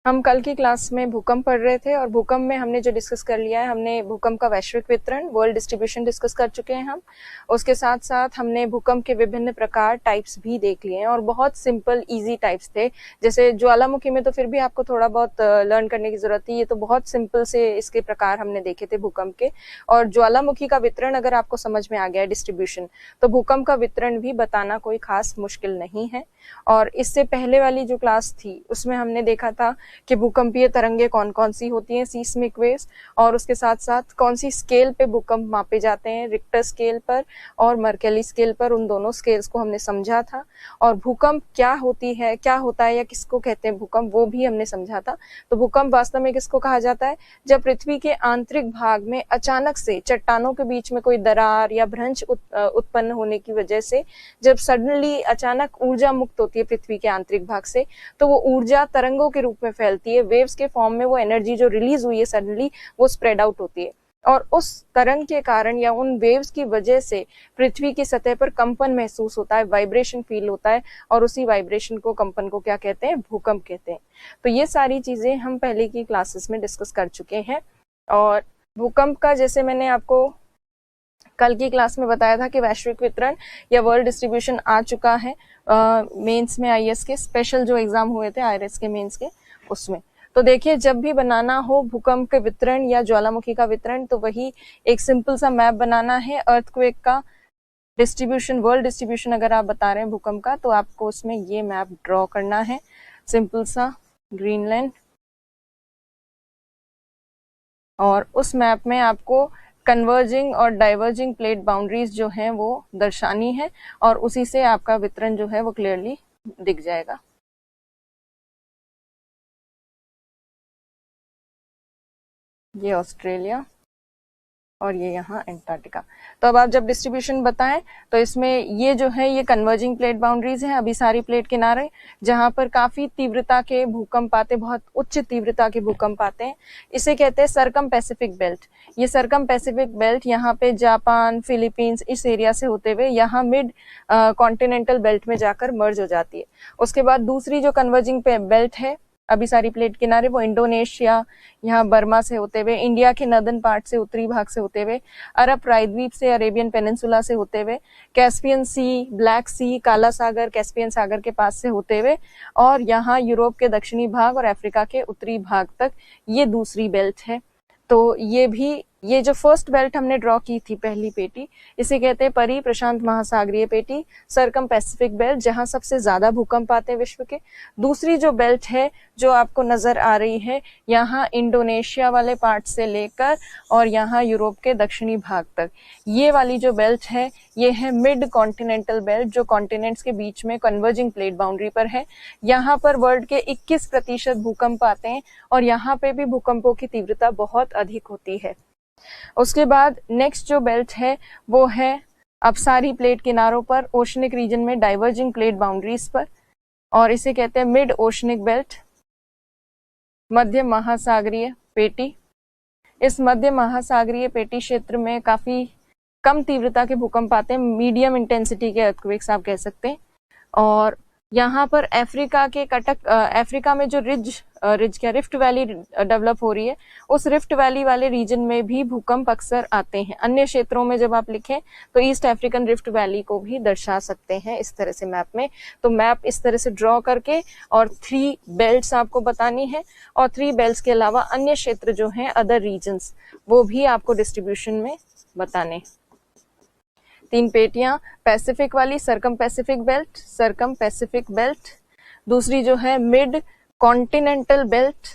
हम कल की क्लास में भूकंप पढ़ रहे थे और भूकंप में हमने जो डिस्कस कर लिया है, हमने भूकंप का वैश्विक वितरण, वर्ल्ड डिस्ट्रीब्यूशन डिस्कस कर चुके हैं हम। उसके साथ साथ हमने भूकंप के विभिन्न प्रकार, टाइप्स भी देख लिए हैं और बहुत सिंपल इजी टाइप्स थे। जैसे ज्वालामुखी में तो फिर भी आपको थोड़ा बहुत लर्न करने की जरूरत थी, ये तो बहुत सिंपल से इसके प्रकार हमने देखे थे भूकंप के। और ज्वालामुखी का वितरण अगर आपको समझ में आ गया डिस्ट्रीब्यूशन, तो भूकंप का वितरण भी बताना कोई खास मुश्किल नहीं है। और इससे पहले वाली जो क्लास थी उसमें हमने देखा था कि भूकंपीय तरंगे कौन कौन सी होती हैं, सीस्मिक वेव्स, और उसके साथ साथ कौन सी स्केल पे भूकंप मापे जाते हैं, रिक्टर स्केल पर और मर्केली स्केल पर। उन दोनों स्केल्स को हमने समझा था। और भूकंप क्या होती है, क्या होता है या किसको कहते हैं भूकंप, वो भी हमने समझा था। तो भूकंप वास्तव में किसको कहा जाता है? जब पृथ्वी के आंतरिक भाग में अचानक से चट्टानों के बीच में कोई दरार या भ्रंश उत्पन्न होने की वजह से जब सडनली अचानक ऊर्जा मुक्त होती है पृथ्वी के आंतरिक भाग से, तो वो ऊर्जा तरंगों के रूप में फैलती है, वेव्स के फॉर्म में वो एनर्जी जो रिलीज हुई है सडनली वो स्प्रेड आउट होती है। और उस तरंग के कारण या उन वेव्स की वजह से पृथ्वी की सतह पर कंपन महसूस होता है, वाइब्रेशन फील होता है, और उसी वाइब्रेशन को, कंपन को क्या कहते हैं? भूकंप कहते हैं। तो ये सारी चीजें हम पहले की क्लासेस में डिस्कस कर चुके हैं। और भूकंप का, जैसे मैंने आपको कल की क्लास में बताया था कि वैश्विक वितरण या वर्ल्ड डिस्ट्रीब्यूशन आ चुका है मेंस में, आईएएस के स्पेशल जो एग्जाम हुए थे आईआरएस के मेंस के, उसमें। तो देखिए, जब भी बनाना हो भूकंप के वितरण या ज्वालामुखी का वितरण, तो वही एक सिंपल सा मैप बनाना है अर्थक्वेक का डिस्ट्रीब्यूशन, वर्ल्ड डिस्ट्रीब्यूशन अगर आप बता रहे हैं भूकंप का, तो आपको उसमें ये मैप ड्रॉ करना है, सिंपल सा ग्रीनलैंड। और उस मैप में आपको कन्वर्जिंग और डाइवर्जिंग प्लेट बाउंड्रीज जो हैं वो दर्शानी है, और उसी से आपका वितरण जो है वो क्लियरली दिख जाएगा। ये ऑस्ट्रेलिया और ये यहाँ एंटार्क्टिका। तो अब आप जब डिस्ट्रीब्यूशन बताएं तो इसमें ये जो है ये कन्वर्जिंग प्लेट बाउंड्रीज हैं, अभी सारी प्लेट किनारे जहां पर काफी तीव्रता के भूकंप आते, बहुत उच्च तीव्रता के भूकंप आते हैं, इसे कहते हैं सरकम पैसिफिक बेल्ट। ये सरकम पैसिफिक बेल्ट यहाँ पे जापान, फिलीपींस, इस एरिया से होते हुए यहाँ मिड कॉन्टिनेंटल बेल्ट में जाकर मर्ज हो जाती है। उसके बाद दूसरी जो कन्वर्जिंग बेल्ट है अभी सारी प्लेट किनारे, वो इंडोनेशिया, यहाँ बर्मा से होते हुए, इंडिया के नदर्न पार्ट से, उत्तरी भाग से होते हुए, अरब प्रायद्वीप से, अरेबियन पेनिनसुला से होते हुए, कैस्पियन सी, ब्लैक सी, काला सागर, कैस्पियन सागर के पास से होते हुए, और यहाँ यूरोप के दक्षिणी भाग और अफ्रीका के उत्तरी भाग तक ये दूसरी बेल्ट है। तो ये भी, ये जो फर्स्ट बेल्ट हमने ड्रॉ की थी पहली पेटी, इसे कहते हैं परी प्रशांत महासागरीय पेटी, सरकम पैसिफिक बेल्ट, जहां सबसे ज्यादा भूकंप आते हैं विश्व के। दूसरी जो बेल्ट है जो आपको नजर आ रही है, यहाँ इंडोनेशिया वाले पार्ट से लेकर और यहाँ यूरोप के दक्षिणी भाग तक, ये वाली जो बेल्ट है ये है मिड कॉन्टिनेंटल बेल्ट, जो कॉन्टिनेंट्स के बीच में कन्वर्जिंग प्लेट बाउंड्री पर है। यहाँ पर वर्ल्ड के 21% भूकंप आते हैं और यहाँ पे भी भूकंपों की तीव्रता बहुत अधिक होती है। उसके बाद नेक्स्ट जो बेल्ट है वो है अब सारी प्लेट किनारों पर ओशनिक रीजन में डाइवर्जिंग प्लेट बाउंड्रीज पर, और इसे कहते हैं मिड ओशनिक बेल्ट, मध्य महासागरीय पेटी। इस मध्य महासागरीय पेटी क्षेत्र में काफी कम तीव्रता के भूकंप आते हैं, मीडियम इंटेंसिटी के अर्थक्वेक्स आप कह सकते हैं। और यहाँ पर अफ्रीका के अफ्रीका में जो रिज क्या रिफ्ट वैली डेवलप हो रही है, उस रिफ्ट वैली वाले रीजन में भी भूकंप अक्सर आते हैं। अन्य क्षेत्रों में जब आप लिखें तो ईस्ट अफ्रीकन रिफ्ट वैली को भी दर्शा सकते हैं इस तरह से मैप में। तो मैप इस तरह से ड्रॉ करके, और 3 बेल्ट्स आपको बतानी है, और 3 बेल्ट्स के अलावा अन्य क्षेत्र जो हैं, अदर रीजन्स, वो भी आपको डिस्ट्रीब्यूशन में बताने। 3 पेटियां, पैसिफिक वाली सरकम पैसिफिक बेल्ट, सरकम पैसिफिक बेल्ट, दूसरी जो है mid continental belt,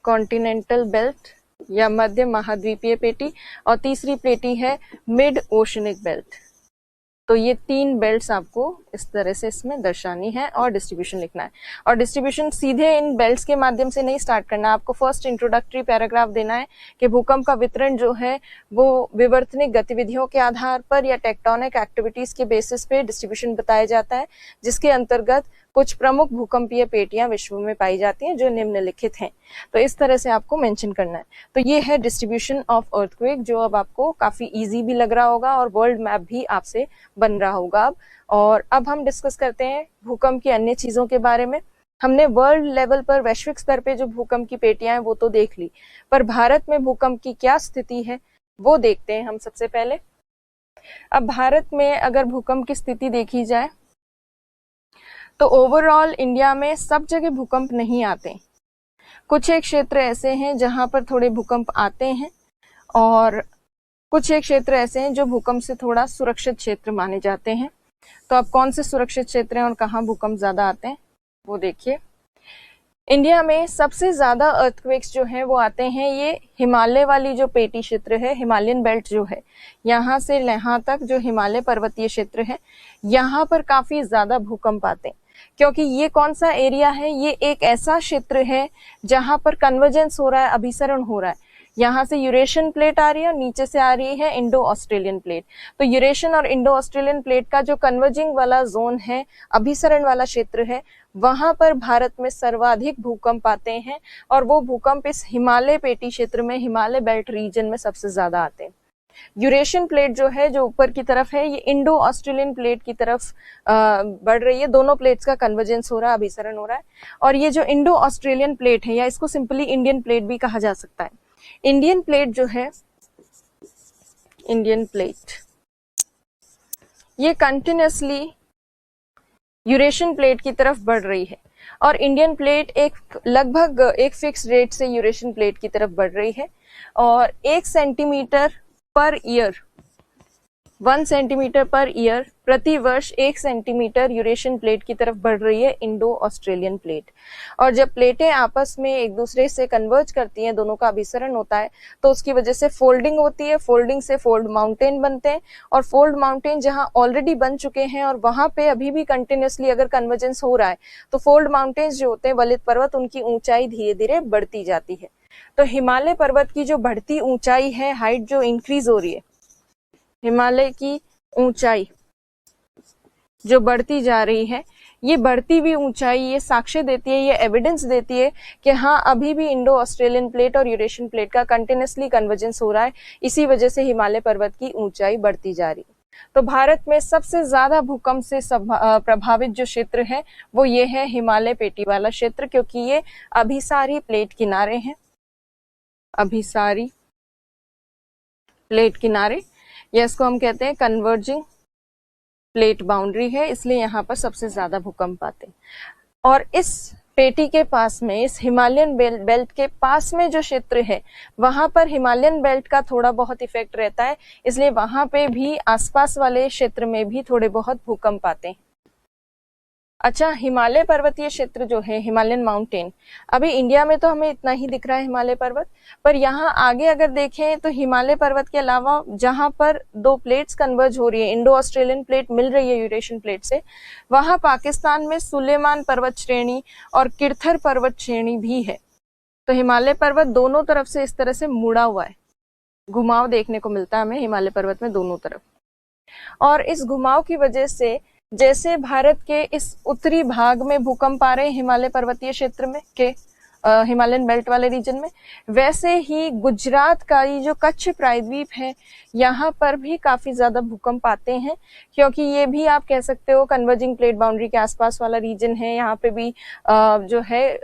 continental belt या मध्य महाद्वीपीय पेटी, और तीसरी पेटी है मिड ओशनिक बेल्ट। तो ये 3 बेल्ट्स आपको इस तरह से इसमें दर्शानी है और डिस्ट्रीब्यूशन लिखना है। और डिस्ट्रीब्यूशन सीधे इन बेल्ट्स के माध्यम से नहीं स्टार्ट करना, आपको फर्स्ट इंट्रोडक्टरी पैराग्राफ देना है कि भूकंप का वितरण जो है वो विवर्तनिक गतिविधियों के आधार पर या टेक्टोनिक एक्टिविटीज के बेसिस पे डिस्ट्रीब्यूशन बताया जाता है, जिसके अंतर्गत कुछ प्रमुख भूकंपीय पेटियां विश्व में पाई जाती हैं जो निम्नलिखित हैं। तो इस तरह से आपको मेंशन करना है। तो ये है डिस्ट्रीब्यूशन ऑफ अर्थक्वेक, जो अब आपको काफी इजी भी लग रहा होगा और वर्ल्ड मैप भी आपसे बन रहा होगा अब। और अब हम डिस्कस करते हैं भूकंप की अन्य चीजों के बारे में। हमने वर्ल्ड लेवल पर, वैश्विक स्तर पे जो भूकंप की पेटियां हैं वो तो देख ली, पर भारत में भूकंप की क्या स्थिति है वो देखते हैं हम सबसे पहले। अब भारत में अगर भूकंप की स्थिति देखी जाए तो ओवरऑल इंडिया में सब जगह भूकंप नहीं आते। कुछ एक क्षेत्र ऐसे हैं जहां पर थोड़े भूकंप आते हैं और कुछ एक क्षेत्र ऐसे हैं जो भूकंप से थोड़ा सुरक्षित क्षेत्र माने जाते हैं। तो अब कौन से सुरक्षित क्षेत्र हैं और कहाँ भूकंप ज्यादा आते हैं वो देखिए। इंडिया में सबसे ज्यादा अर्थक्वेक्स जो है वो आते हैं ये हिमालय वाली जो पेटी क्षेत्र है, हिमालयन बेल्ट जो है, यहाँ से यहाँ तक जो हिमालय पर्वतीय क्षेत्र है, यहाँ पर काफी ज्यादा भूकंप आते हैं। क्योंकि ये कौन सा एरिया है, ये एक ऐसा क्षेत्र है जहां पर कन्वर्जेंस हो रहा है, अभिसरण हो रहा है। यहाँ से यूरेशियन प्लेट आ रही है और नीचे से आ रही है इंडो ऑस्ट्रेलियन प्लेट। तो यूरेशियन और इंडो ऑस्ट्रेलियन प्लेट का जो कन्वर्जिंग वाला जोन है, अभिसरण वाला क्षेत्र है, वहां पर भारत में सर्वाधिक भूकंप आते हैं और वो भूकंप इस हिमालय पेटी क्षेत्र में, हिमालय बेल्ट रीजन में सबसे ज्यादा आते हैं। यूरेशियन प्लेट जो है, जो ऊपर की तरफ है, ये इंडो ऑस्ट्रेलियन प्लेट की तरफ बढ़ रही है। दोनों प्लेट्स का कन्वर्जेंस हो रहा है, अभिसरण हो रहा है। और ये जो इंडो ऑस्ट्रेलियन प्लेट है, या इसको सिंपली इंडियन प्लेट भी कहा जा सकता है, इंडियन प्लेट जो है, इंडियन प्लेट ये कंटिन्यूसली यूरेशियन प्लेट की तरफ बढ़ रही है और इंडियन प्लेट एक लगभग एक फिक्स रेट से यूरेशियन प्लेट की तरफ बढ़ रही है और 1 centimetre per year, 1 centimetre per year, प्रति वर्ष 1 सेंटीमीटर यूरेशियन प्लेट की तरफ बढ़ रही है इंडो ऑस्ट्रेलियन प्लेट। और जब प्लेटें आपस में एक दूसरे से कन्वर्ज करती हैं, दोनों का अभिसरण होता है, तो उसकी वजह से फोल्डिंग होती है, फोल्डिंग से फोल्ड माउंटेन बनते हैं और फोल्ड माउंटेन जहां ऑलरेडी बन चुके हैं और वहां पे अभी भी कंटिन्यूसली अगर कन्वर्जेंस हो रहा है, तो फोल्ड माउंटेन्स जो होते हैं, वलित पर्वत, उनकी ऊंचाई धीरे धीरे बढ़ती जाती है। तो हिमालय पर्वत की जो बढ़ती ऊंचाई है, हाइट जो इंक्रीज हो रही है, हिमालय की ऊंचाई जो बढ़ती जा रही है, ये बढ़ती हुई ऊंचाई ये साक्ष्य देती है, ये एविडेंस देती है कि हाँ, अभी भी इंडो ऑस्ट्रेलियन प्लेट और यूरेशियन प्लेट का कंटिन्यूसली कन्वर्जेंस हो रहा है। इसी वजह से हिमालय पर्वत की ऊंचाई बढ़ती जा रही है। तो भारत में सबसे ज्यादा भूकंप से प्रभावित जो क्षेत्र है वो ये है हिमालय पेटी वाला क्षेत्र, क्योंकि ये अभिसारी प्लेट किनारे हैं, अभिसारी प्लेट किनारे, या इसको हम कहते हैं कन्वर्जिंग प्लेट बाउंड्री है, इसलिए यहाँ पर सबसे ज्यादा भूकंप आते हैं। और इस पेटी के पास में, इस हिमालयन बेल्ट के पास में जो क्षेत्र है, वहां पर हिमालयन बेल्ट का थोड़ा बहुत इफेक्ट रहता है, इसलिए वहां पे भी आसपास वाले क्षेत्र में भी थोड़े बहुत भूकंप आते हैं। अच्छा, हिमालय पर्वतीय क्षेत्र जो है, हिमालयन माउंटेन, अभी इंडिया में तो हमें इतना ही दिख रहा है हिमालय पर्वत, पर यहाँ आगे अगर देखें तो हिमालय पर्वत के अलावा जहां पर 2 प्लेट्स कन्वर्ज हो रही है, इंडो ऑस्ट्रेलियन प्लेट मिल रही है यूरेशियन प्लेट से, वहां पाकिस्तान में सुलेमान पर्वत श्रेणी और किरथर पर्वत श्रेणी भी है। तो हिमालय पर्वत दोनों तरफ से इस तरह से मुड़ा हुआ है, घुमाव देखने को मिलता है हमें हिमालय पर्वत में दोनों तरफ। और इस घुमाव की वजह से जैसे भारत के इस उत्तरी भाग में भूकंप आ रहे हैं हिमालय पर्वतीय क्षेत्र में के हिमालयन बेल्ट वाले रीजन में, वैसे ही गुजरात का ये जो कच्छ प्रायद्वीप है, यहाँ पर भी काफी ज्यादा भूकंप आते हैं, क्योंकि ये भी आप कह सकते हो कन्वर्जिंग प्लेट बाउंड्री के आसपास वाला रीजन है। यहाँ पे भी जो है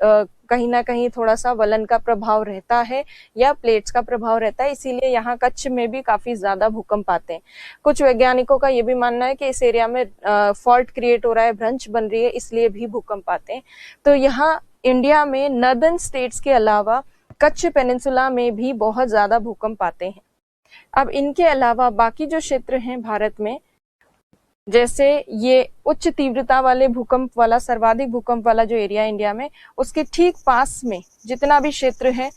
कहीं ना कहीं थोड़ा सा वलन का प्रभाव रहता है या प्लेट्स का प्रभाव रहता है, इसीलिए यहाँ कच्छ में भी काफी ज्यादा भूकंप आते हैं। कुछ वैज्ञानिकों का ये भी मानना है कि इस एरिया में फॉल्ट क्रिएट हो रहा है, भ्रंश बन रही है, इसलिए भी भूकंप आते हैं। तो यहाँ इंडिया में नॉर्दर्न स्टेट्स के अलावा कच्छ पेनिनसुला में भी बहुत ज्यादा भूकंप आते हैं। अब इनके अलावा बाकी जो क्षेत्र हैं भारत में, जैसे ये उच्च तीव्रता वाले भूकंप वाला, सर्वाधिक भूकंप वाला जो एरिया इंडिया में, उसके ठीक पास में जितना भी क्षेत्र है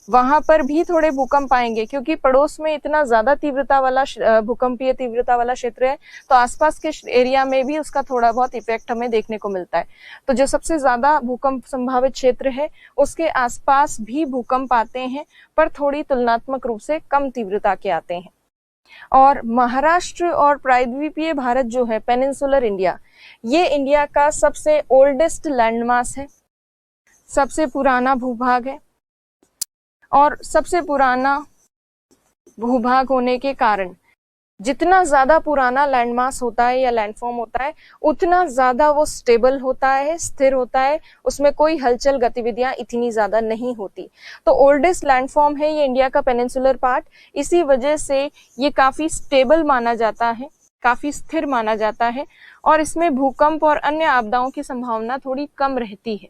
वहां पर भी थोड़े भूकंप आएंगे, क्योंकि पड़ोस में इतना ज्यादा तीव्रता वाला भूकंपीय तीव्रता वाला क्षेत्र है, तो आसपास के एरिया में भी उसका थोड़ा बहुत इफेक्ट हमें देखने को मिलता है। तो जो सबसे ज्यादा भूकंप संभावित क्षेत्र है उसके आसपास भी भूकंप आते हैं, पर थोड़ी तुलनात्मक रूप से कम तीव्रता के आते हैं। और महाराष्ट्र और प्रायद्वीपीय भारत जो है, पेनिनसुलर इंडिया, ये इंडिया का सबसे ओल्डेस्ट लैंडमास है, सबसे पुराना भूभाग है, और सबसे पुराना भूभाग होने के कारण जितना ज्यादा पुराना लैंडमास होता है या लैंडफॉर्म होता है उतना ज्यादा वो स्टेबल होता है, स्थिर होता है, उसमें कोई हलचल गतिविधियां इतनी ज्यादा नहीं होती। तो ओल्डेस्ट लैंडफॉर्म है ये इंडिया का पेनिनसुलर पार्ट, इसी वजह से ये काफी स्टेबल माना जाता है, काफी स्थिर माना जाता है और इसमें भूकंप और अन्य आपदाओं की संभावना थोड़ी कम रहती है।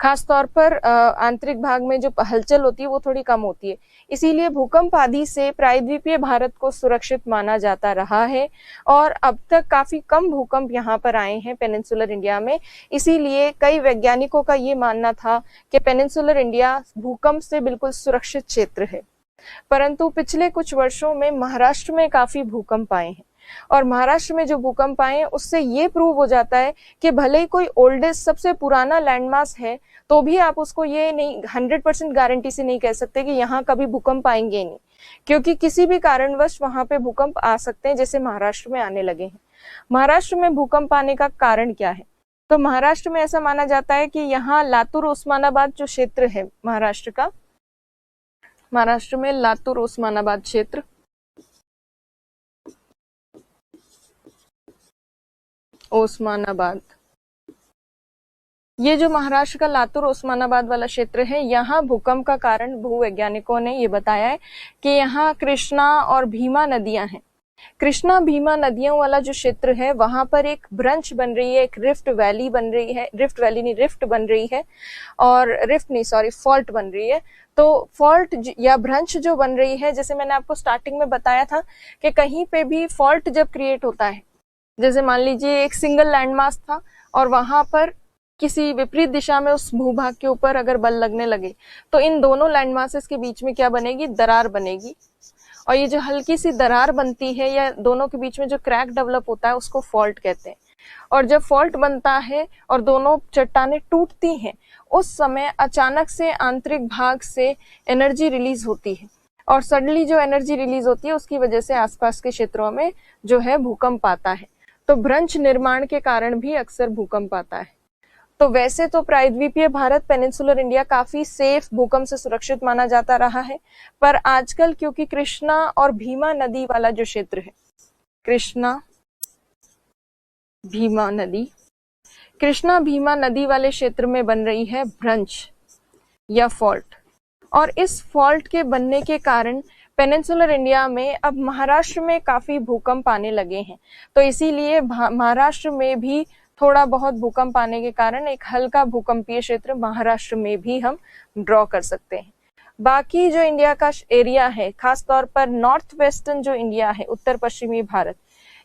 खास तौर पर आंतरिक भाग में जो हलचल होती है वो थोड़ी कम होती है, इसीलिए भूकंप आदि से प्रायद्वीपीय भारत को सुरक्षित माना जाता रहा है और अब तक काफी कम भूकंप यहाँ पर आए हैं पेनिनसुलर इंडिया में। इसीलिए कई वैज्ञानिकों का ये मानना था कि पेनिनसुलर इंडिया भूकंप से बिल्कुल सुरक्षित क्षेत्र है। परंतु पिछले कुछ वर्षों में महाराष्ट्र में काफी भूकंप आए हैं और महाराष्ट्र में जो भूकंप आए हैं उससे ये प्रूव हो जाता है कि भले ही कोई ओल्डेस्ट सबसे पुराना लैंडमास है तो भी आप उसको ये नहीं 100% गारंटी से नहीं कह सकते कि यहाँ कभी भूकंप आएंगे नहीं, क्योंकि किसी भी कारणवश वहां पे भूकंप आ सकते हैं, जैसे महाराष्ट्र में आने लगे हैं। महाराष्ट्र में भूकंप आने का कारण क्या है? तो महाराष्ट्र में ऐसा माना जाता है कि यहाँ लातूर उस्मानाबाद जो क्षेत्र है महाराष्ट्र का, महाराष्ट्र में लातूर उस्मानाबाद क्षेत्र, उस्मानाबाद, ये जो महाराष्ट्र का लातूर उस्मानाबाद वाला क्षेत्र है, यहाँ भूकंप का कारण भूवैज्ञानिकों ने ये बताया है कि यहाँ कृष्णा और भीमा नदियां हैं। कृष्णा भीमा नदियों वाला जो क्षेत्र है वहां पर एक ब्रंच बन रही है, एक रिफ्ट वैली बन रही है, रिफ्ट वैली नहीं रिफ्ट बन रही है, और रिफ्ट नहीं सॉरी फॉल्ट बन रही है। तो फॉल्ट या ब्रंच जो बन रही है, जैसे मैंने आपको स्टार्टिंग में बताया था कि कहीं पे भी फॉल्ट जब क्रिएट होता है, जैसे मान लीजिए एक सिंगल लैंडमास था और वहां पर किसी विपरीत दिशा में उस भूभाग के ऊपर अगर बल लगने लगे तो इन दोनों लैंडमासेस के बीच में क्या बनेगी? दरार बनेगी, और ये जो हल्की सी दरार बनती है या दोनों के बीच में जो क्रैक डेवलप होता है उसको फॉल्ट कहते हैं। और जब फॉल्ट बनता है और दोनों चट्टानें टूटती हैं उस समय अचानक से आंतरिक भाग से एनर्जी रिलीज होती है और सडनली जो एनर्जी रिलीज होती है उसकी वजह से आसपास के क्षेत्रों में जो है भूकंप आता है। तो भ्रंश निर्माण के कारण भी अक्सर भूकंप आता है। तो वैसे तो प्रायद्वीपीय भारत पेनिनसुलर इंडिया काफी सेफ, भूकंप से सुरक्षित माना जाता रहा है, पर आजकल क्योंकि कृष्णा और भीमा नदी वाला जो क्षेत्र है, कृष्णा भीमा नदी, कृष्णा भीमा नदी वाले क्षेत्र में बन रही है भ्रंश या फॉल्ट, और इस फॉल्ट के बनने के कारण पेनिनसुलर इंडिया में अब महाराष्ट्र में काफी भूकंप आने लगे हैं। तो इसीलिए महाराष्ट्र में भी थोड़ा बहुत भूकंप आने के कारण एक हल्का भूकंपीय क्षेत्र महाराष्ट्र में भी हम ड्रॉ कर सकते हैं। बाकी जो इंडिया का एरिया है, खास तौर पर नॉर्थ वेस्टर्न जो इंडिया है, उत्तर पश्चिमी भारत,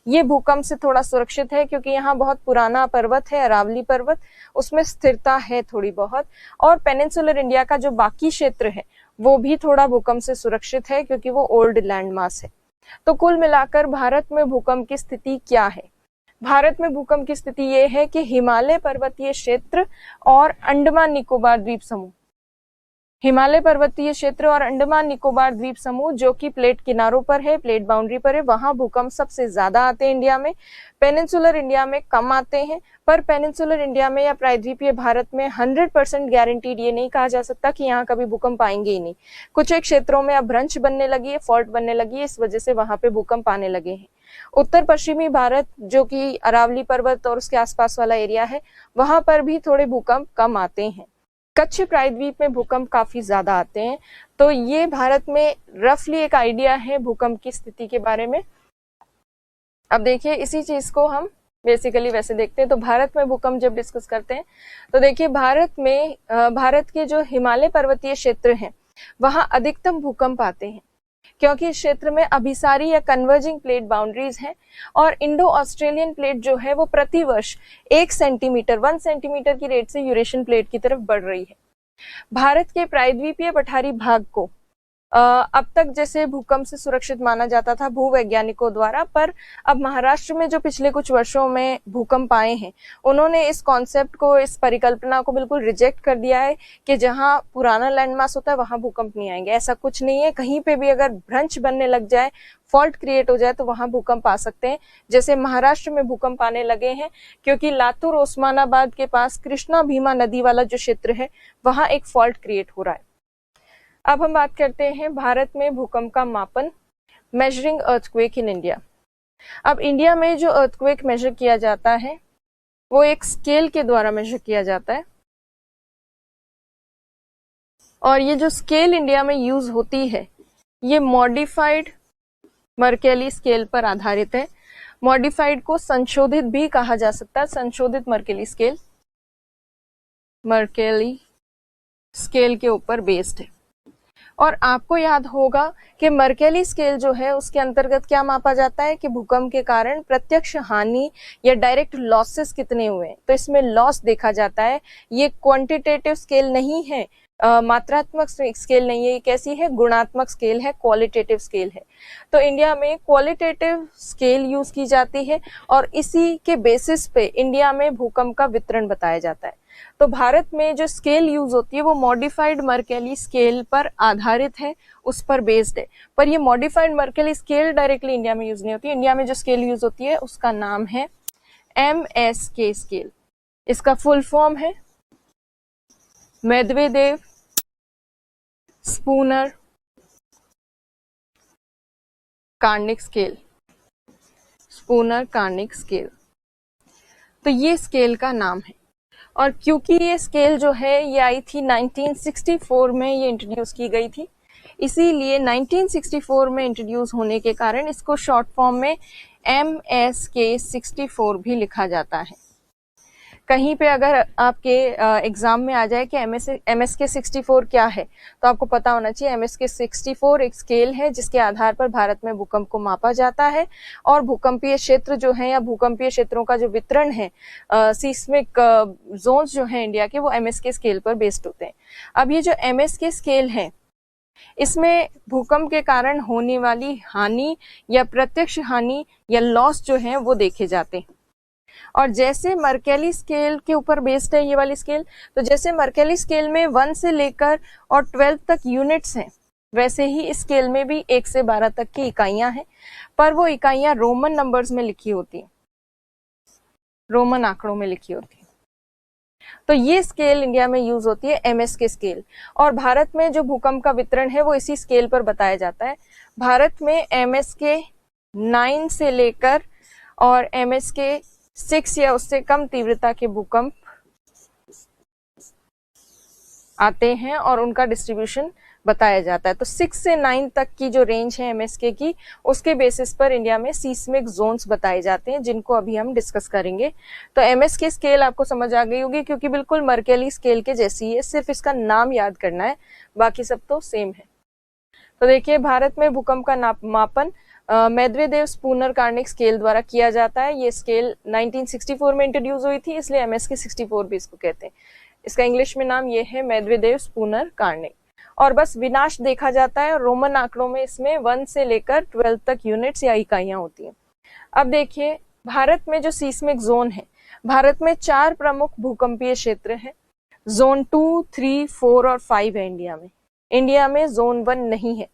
ये भूकंप से थोड़ा सुरक्षित है क्योंकि यहाँ बहुत पुराना पर्वत है, अरावली पर्वत, उसमें स्थिरता है थोड़ी बहुत, और पेनिनसुलर इंडिया का जो बाकी क्षेत्र है वो भी थोड़ा भूकंप से सुरक्षित है क्योंकि वो ओल्ड लैंडमास है। तो कुल मिलाकर भारत में भूकंप की स्थिति क्या है? भारत में भूकंप की स्थिति ये है कि हिमालय पर्वतीय क्षेत्र और अंडमान निकोबार द्वीप समूह, हिमालय पर्वतीय क्षेत्र और अंडमान निकोबार द्वीप समूह जो कि प्लेट किनारों पर है, प्लेट बाउंड्री पर है, वहां भूकंप सबसे ज्यादा आते हैं इंडिया में। पेनिनसुलर इंडिया में कम आते हैं, पर पेनिनसुलर इंडिया में या प्रायद्वीपीय भारत में 100% गारंटीड ये नहीं कहा जा सकता कि यहाँ कभी भूकंप आएंगे ही नहीं। कुछ एक क्षेत्रों में अब भ्रंश बनने लगी है, फॉल्ट बनने लगी है, इस वजह से वहां पे भूकंप आने लगे हैं। उत्तर पश्चिमी भारत जो कि अरावली पर्वत और उसके आसपास वाला एरिया है, वहां पर भी थोड़े भूकंप कम आते हैं। कच्छ प्रायद्वीप में भूकंप काफी ज्यादा आते हैं। तो ये भारत में रफली एक आइडिया है भूकंप की स्थिति के बारे में। अब देखिए इसी चीज को हम बेसिकली वैसे देखते हैं। तो भारत में भूकंप जब डिस्कस करते हैं तो देखिए भारत के जो हिमालय पर्वतीय क्षेत्र हैं वहां अधिकतम भूकंप आते हैं क्योंकि इस क्षेत्र में अभिसारी या कन्वर्जिंग प्लेट बाउंड्रीज हैं और इंडो ऑस्ट्रेलियन प्लेट जो है वो प्रतिवर्ष 1 सेंटीमीटर की रेट से यूरेशियन प्लेट की तरफ बढ़ रही है। भारत के प्रायद्वीपीय पठारी भाग को अब तक जैसे भूकंप से सुरक्षित माना जाता था भूवैज्ञानिकों द्वारा, पर अब महाराष्ट्र में जो पिछले कुछ वर्षों में भूकंप आए हैं उन्होंने इस कॉन्सेप्ट को, इस परिकल्पना को बिल्कुल रिजेक्ट कर दिया है कि जहां पुराना लैंडमास होता है वहां भूकंप नहीं आएंगे। ऐसा कुछ नहीं है, कहीं पे भी अगर भ्रंश बनने लग जाए, फॉल्ट क्रिएट हो जाए तो वहां भूकंप आ सकते हैं। जैसे महाराष्ट्र में भूकंप आने लगे हैं क्योंकि लातूर उस्मानाबाद के पास कृष्णा भीमा नदी वाला जो क्षेत्र है वहां एक फॉल्ट क्रिएट हो रहा है। अब हम बात करते हैं भारत में भूकंप का मापन। Measuring earthquake in India. अब इंडिया में जो अर्थक्वेक मेजर किया जाता है वो एक स्केल के द्वारा मेजर किया जाता है, और ये जो स्केल इंडिया में यूज होती है ये मॉडिफाइड मर्केली स्केल पर आधारित है। मॉडिफाइड को संशोधित भी कहा जा सकता है, संशोधित मर्केली स्केल, मर्केली स्केल के ऊपर बेस्ड है। और आपको याद होगा कि मर्केली स्केल जो है उसके अंतर्गत क्या मापा जाता है कि भूकंप के कारण प्रत्यक्ष हानि या डायरेक्ट लॉसेस कितने हुए, तो इसमें लॉस देखा जाता है। ये क्वांटिटेटिव स्केल नहीं है, मात्रात्मक स्केल नहीं है, ये कैसी है, गुणात्मक स्केल है, क्वालिटेटिव स्केल है। तो इंडिया में क्वालिटेटिव स्केल यूज की जाती है और इसी के बेसिस पे इंडिया में भूकंप का वितरण बताया जाता है। तो भारत में जो स्केल यूज होती है वो मॉडिफाइड मर्केली स्केल पर आधारित है, उस पर बेस्ड है। पर ये modified Mercalli scale directly India में यूज नहीं होती। इंडिया में जो स्केल यूज होती है उसका नाम है MSK स्केल। इसका फुल फॉर्म है Medvedev Spooner Karnik scale, Spooner Karnik scale. तो ये स्केल का नाम है। और क्योंकि ये स्केल जो है ये आई थी 1964 में, ये इंट्रोड्यूस की गई थी, इसीलिए 1964 में इंट्रोड्यूस होने के कारण इसको शॉर्ट फॉर्म में MSK 64 भी लिखा जाता है। कहीं पे अगर आपके एग्जाम में आ जाए कि MSK 64 क्या है, तो आपको पता होना चाहिए MSK 64 एक स्केल है जिसके आधार पर भारत में भूकंप को मापा जाता है। और भूकंपीय क्षेत्र जो है या भूकंपीय क्षेत्रों का जो वितरण है, सीस्मिक जोन्स जो है इंडिया के, वो MSK स्केल पर बेस्ड होते हैं। अब ये जो MSK स्केल है इसमें भूकंप के कारण होने वाली हानि या प्रत्यक्ष हानि या लॉस जो है वो देखे जाते हैं। और जैसे मर्केली स्केल के ऊपर बेस्ड है ये वाली स्केल, तो जैसे मर्केली स्केल में 1 से लेकर और 12 तक यूनिट्स हैं, वैसे ही इस स्केल में भी 1 से 12 तक की इकाइयां हैं, पर वो इकाइयां रोमन नंबर्स में लिखी होती हैं, रोमन आंकड़ों में लिखी होती है। तो ये स्केल इंडिया में यूज होती है MSK स्केल। और भारत में जो भूकंप का वितरण है वो इसी स्केल पर बताया जाता है। भारत में MSK 9 से लेकर और MSK 6 या उससे कम तीव्रता के भूकंप आते हैं और उनका डिस्ट्रीब्यूशन बताया जाता है। तो 6 से 9 तक की जो रेंज है MSK की, उसके बेसिस पर इंडिया में सीस्मिक जोन्स बताए जाते हैं, जिनको अभी हम डिस्कस करेंगे। तो MSK स्केल आपको समझ आ गई होगी क्योंकि बिल्कुल मर्केली स्केल के जैसी है, सिर्फ इसका नाम याद करना है, बाकी सब तो सेम है। तो देखिए भारत में भूकंप का मापन मेदवेदेव स्पूनर कार्निक स्केल द्वारा किया जाता है। ये स्केल 1964 में इंट्रोड्यूस हुई थी, इसलिए MSK 64 भी इसको कहते हैं। इसका इंग्लिश में नाम ये है मेदवेदेव स्पूनर कार्निक। और बस विनाश देखा जाता है। रोमन आंकड़ों में इसमें 1 से लेकर 12 तक यूनिट्स या इकाइयां होती हैं। अब देखिए भारत में जो सीस्मिक जोन है, भारत में 4 प्रमुख भूकंपीय क्षेत्र हैं। जोन 2, 3, 4 और 5 है इंडिया में। इंडिया में जोन 1 नहीं है।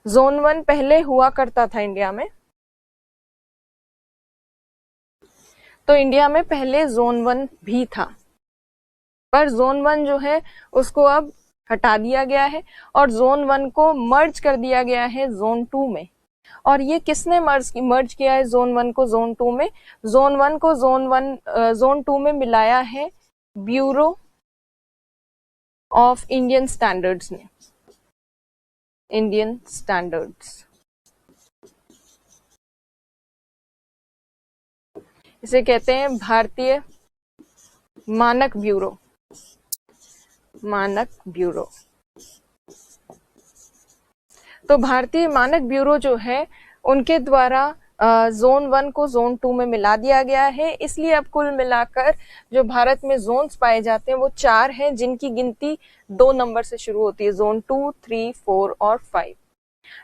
जोन 1 पहले हुआ करता था इंडिया में, तो इंडिया में पहले जोन 1 भी था, पर जोन 1 जो है उसको अब हटा दिया गया है और जोन 1 को मर्ज कर दिया गया है जोन 2 में। और ये किसने मर्ज किया है जोन 1 को जोन 2 में? जोन 1 को जोन 2 में मिलाया है ब्यूरो ऑफ इंडियन स्टैंडर्ड्स ने, इंडियन स्टैंडर्ड्स। इसे कहते हैं भारतीय मानक ब्यूरो, मानक ब्यूरो। तो भारतीय मानक ब्यूरो जो है उनके द्वारा जोन 1 को जोन 2 में मिला दिया गया है। इसलिए अब कुल मिलाकर जो भारत में जोन्स पाए जाते हैं वो 4 हैं, जिनकी गिनती 2 नंबर से शुरू होती है, जोन 2, 3, 4 और 5।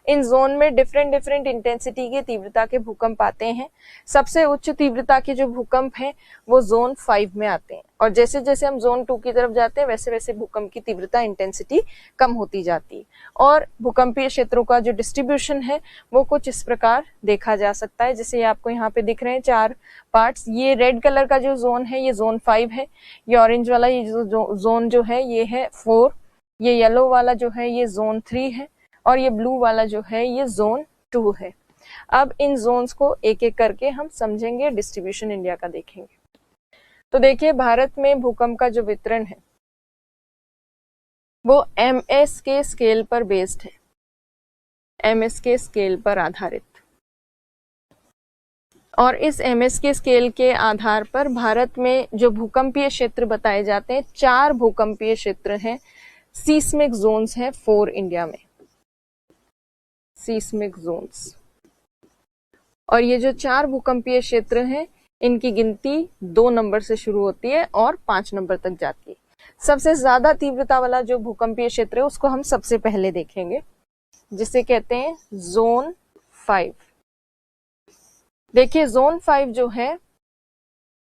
इन जोन में डिफरेंट इंटेंसिटी के तीव्रता के भूकंप आते हैं। सबसे उच्च तीव्रता के जो भूकंप हैं वो जोन 5 में आते हैं, और जैसे जैसे हम जोन 2 की तरफ जाते हैं वैसे वैसे भूकंप की तीव्रता इंटेंसिटी कम होती जाती है। और भूकंपीय क्षेत्रों का जो डिस्ट्रीब्यूशन है वो कुछ इस प्रकार देखा जा सकता है, जैसे आपको यहाँ पे दिख रहे हैं 4 पार्ट्स। ये रेड कलर का जो जोन है ये जोन 5 है, ये ऑरेंज वाला ये जो जोन जो है ये है 4, ये येलो वाला जो है ये जोन 3 है, और ये ब्लू वाला जो है ये जोन 2 है। अब इन जोन्स को एक एक करके हम समझेंगे, डिस्ट्रीब्यूशन इंडिया का देखेंगे। तो देखिए, भारत में भूकंप का जो वितरण है वो MS के स्केल पर बेस्ड है, MS के स्केल पर आधारित। और इस MS के स्केल के आधार पर भारत में जो भूकंपीय क्षेत्र बताए जाते हैं, 4 भूकंपीय क्षेत्र हैं, सीस्मिक जोन्स हैं 4 इंडिया में, सीस्मिक जोन्स। और ये जो 4 भूकंपीय क्षेत्र हैं, इनकी गिनती 2 नंबर से शुरू होती है और 5 नंबर तक जाती है। सबसे ज्यादा तीव्रता वाला जो भूकंपीय क्षेत्र है उसको हम सबसे पहले देखेंगे, जिसे कहते हैं जोन 5। देखिए, जोन 5 जो है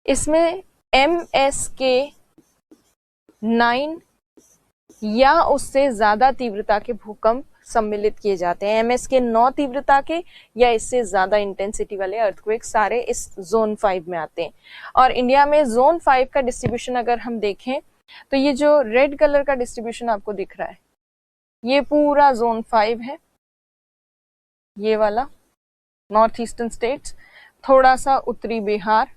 इसमें MSK 9 या उससे ज्यादा तीव्रता के भूकंप सम्मिलित किए जाते हैं। MSK 9 तीव्रता के या इससे ज्यादा इंटेंसिटी वाले अर्थक्वेक सारे इस जोन 5 में आते हैं। और इंडिया में जोन 5 का डिस्ट्रीब्यूशन अगर हम देखें तो ये जो रेड कलर का डिस्ट्रीब्यूशन आपको दिख रहा है, ये पूरा जोन 5 है, ये वाला नॉर्थ ईस्टर्न स्टेट्स, थोड़ा सा उत्तरी बिहार,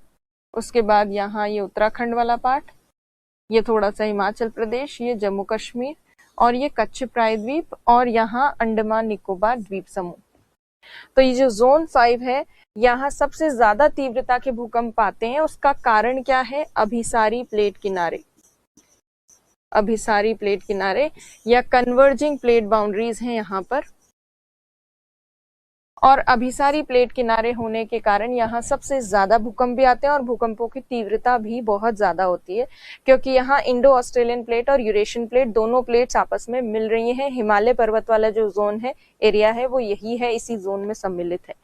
उसके बाद यहाँ ये उत्तराखंड वाला पार्ट, ये थोड़ा सा हिमाचल प्रदेश, ये जम्मू कश्मीर, और ये कच्छ प्रायद्वीप, और यहाँ अंडमान निकोबार द्वीप समूह। तो ये जो जोन 5 है, यहाँ सबसे ज्यादा तीव्रता के भूकंप आते हैं। उसका कारण क्या है? अभिसारी प्लेट किनारे, अभिसारी प्लेट किनारे या कन्वर्जिंग प्लेट बाउंड्रीज हैं यहाँ पर। और अभिसारी प्लेट किनारे होने के कारण यहाँ सबसे ज्यादा भूकंप भी आते हैं और भूकंपों की तीव्रता भी बहुत ज्यादा होती है, क्योंकि यहाँ इंडो ऑस्ट्रेलियन प्लेट और यूरेशियन प्लेट दोनों प्लेट्स आपस में मिल रही हैं। हिमालय पर्वत वाला जो जोन है, एरिया है, वो यही है, इसी जोन में सम्मिलित है।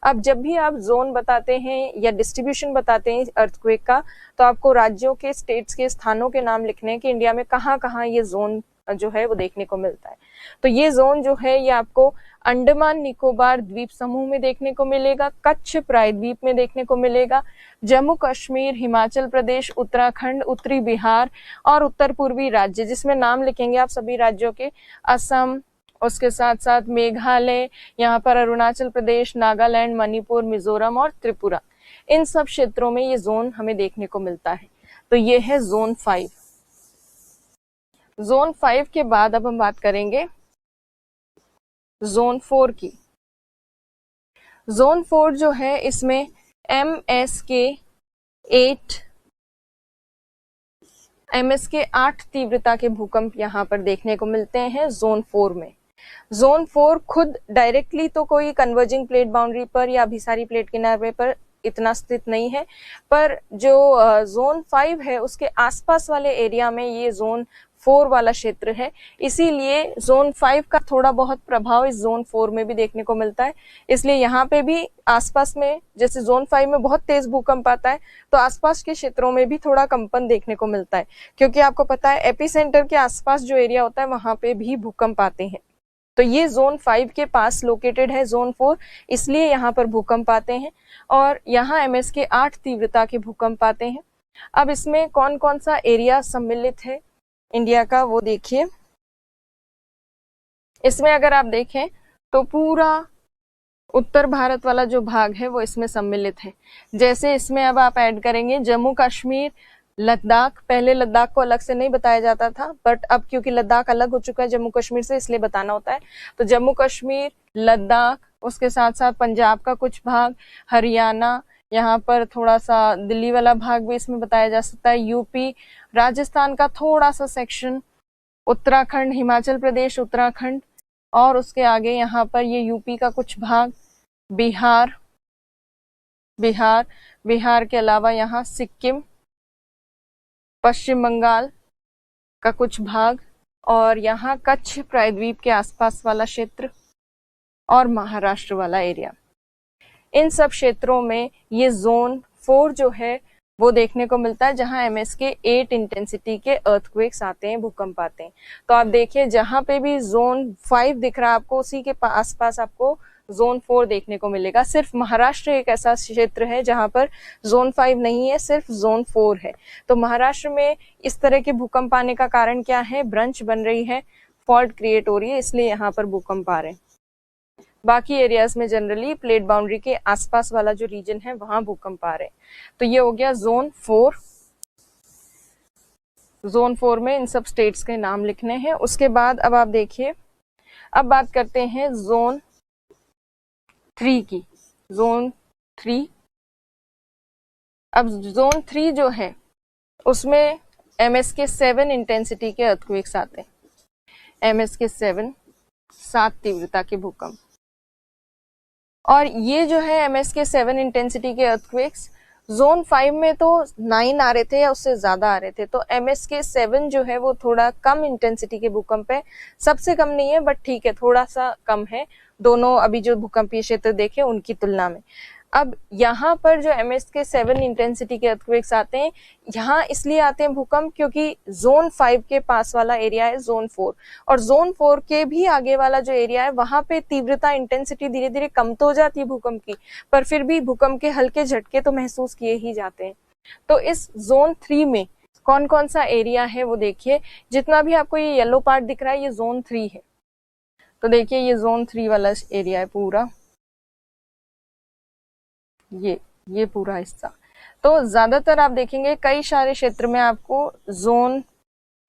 अब जब भी आप जोन बताते हैं या डिस्ट्रीब्यूशन बताते हैं अर्थक्वेक का, तो आपको राज्यों के, स्टेट्स के, स्थानों के नाम लिखने हैं कि इंडिया में कहाँ कहाँ ये जोन जो है वो देखने को मिलता है। तो ये जोन जो है ये आपको अंडमान निकोबार द्वीप समूह में देखने को मिलेगा, कच्छ प्रायद्वीप में देखने को मिलेगा, जम्मू कश्मीर, हिमाचल प्रदेश, उत्तराखंड, उत्तरी बिहार और उत्तर पूर्वी राज्य, जिसमें नाम लिखेंगे आप सभी राज्यों के, असम, उसके साथ साथ मेघालय, यहाँ पर अरुणाचल प्रदेश, नागालैंड, मणिपुर, मिजोरम और त्रिपुरा। इन सब क्षेत्रों में ये जोन हमें देखने को मिलता है। तो ये है जोन 5। जोन 5 के बाद अब हम बात करेंगे जोन 4 की। जोन 4 जो है इसमें MSK 8 तीव्रता के भूकंप यहाँ पर देखने को मिलते हैं जोन 4 में। जोन 4 खुद डायरेक्टली तो कोई कन्वर्जिंग प्लेट बाउंड्री पर या अभिसारी प्लेट किनारे पर इतना स्थित नहीं है, पर जो जोन 5 है उसके आसपास वाले एरिया में ये जोन 4 वाला क्षेत्र है, इसीलिए जोन 5 का थोड़ा बहुत प्रभाव इस जोन 4 में भी देखने को मिलता है। इसलिए यहाँ पे भी आसपास में, जैसे जोन 5 में बहुत तेज भूकंप आता है, तो आसपास के क्षेत्रों में भी थोड़ा कंपन देखने को मिलता है, क्योंकि आपको पता है एपिसेंटर के आसपास जो एरिया होता है वहां पे भी भूकंप आते हैं। तो ये जोन 5 के पास लोकेटेड है जोन 4, इसलिए यहाँ पर भूकंप आते हैं और यहाँ MSK 8 तीव्रता के भूकंप आते हैं। अब इसमें कौन कौन सा एरिया सम्मिलित है इंडिया का वो देखिए। इसमें अगर आप देखें तो पूरा उत्तर भारत वाला जो भाग है वो इसमें सम्मिलित है। जैसे इसमें अब आप ऐड करेंगे जम्मू कश्मीर, लद्दाख। पहले लद्दाख को अलग से नहीं बताया जाता था, बट अब क्योंकि लद्दाख अलग हो चुका है जम्मू कश्मीर से, इसलिए बताना होता है। तो जम्मू कश्मीर, लद्दाख, उसके साथ साथ पंजाब का कुछ भाग, हरियाणा, यहाँ पर थोड़ा सा दिल्ली वाला भाग भी इसमें बताया जा सकता है, यूपी, राजस्थान का थोड़ा सा सेक्शन, उत्तराखंड, हिमाचल प्रदेश, उत्तराखंड, और उसके आगे यहाँ पर ये यूपी का कुछ भाग, बिहार के अलावा यहाँ सिक्किम, पश्चिम बंगाल का कुछ भाग, और यहाँ कच्छ प्रायद्वीप के आसपास वाला क्षेत्र और महाराष्ट्र वाला एरिया। इन सब क्षेत्रों में ये जोन 4 जो है वो देखने को मिलता है, जहां MSK 8 इंटेंसिटी के अर्थक्वेक्स आते हैं, भूकंप आते हैं। तो आप देखिए जहां पे भी जोन 5 दिख रहा है आपको, उसी के आसपास आपको जोन 4 देखने को मिलेगा। सिर्फ महाराष्ट्र एक ऐसा क्षेत्र है जहां पर जोन 5 नहीं है, सिर्फ जोन 4 है। तो महाराष्ट्र में इस तरह के भूकंप आने का कारण क्या है? ब्रंच बन रही है, फॉल्ट क्रिएट हो रही है, इसलिए यहाँ पर भूकंप आ रहे हैं। बाकी एरियाज में जनरली प्लेट बाउंड्री के आसपास वाला जो रीजन है वहां भूकंप आ रहे हैं। तो ये हो गया जोन 4। जोन 4 में इन सब स्टेट्स के नाम लिखने हैं। उसके बाद अब आप देखिए, अब बात करते हैं जोन 3 की। जोन 3, अब जोन 3 जो है उसमें MSK 7 इंटेंसिटी के अर्थक्वेक्स आते हैं। MSK 7 तीव्रता के भूकंप। और ये जो है MSK 7 इंटेंसिटी के अर्थक्वेक्स जोन 5 में तो 9 आ रहे थे या उससे ज्यादा आ रहे थे। तो MSK 7 जो है वो थोड़ा कम इंटेंसिटी के भूकंप है, सबसे कम नहीं है बट ठीक है, थोड़ा सा कम है दोनों अभी जो भूकंपीय क्षेत्र देखे उनकी तुलना में। अब यहाँ पर जो MSK 7 इंटेंसिटी के अर्थक्वेक्स आते हैं, यहाँ इसलिए आते हैं भूकंप क्योंकि जोन 5 के पास वाला एरिया है जोन 4, और जोन 4 के भी आगे वाला जो एरिया है वहां पे तीव्रता इंटेंसिटी धीरे धीरे कम तो हो जाती है भूकंप की, पर फिर भी भूकंप के हल्के झटके तो महसूस किए ही जाते हैं। तो इस जोन 3 में कौन कौन सा एरिया है वो देखिए। जितना भी आपको ये येलो पार्ट दिख रहा है ये जोन 3 है। तो देखिए ये जोन 3 वाला एरिया है पूरा, ये पूरा हिस्सा। तो ज्यादातर आप देखेंगे कई सारे क्षेत्र में आपको जोन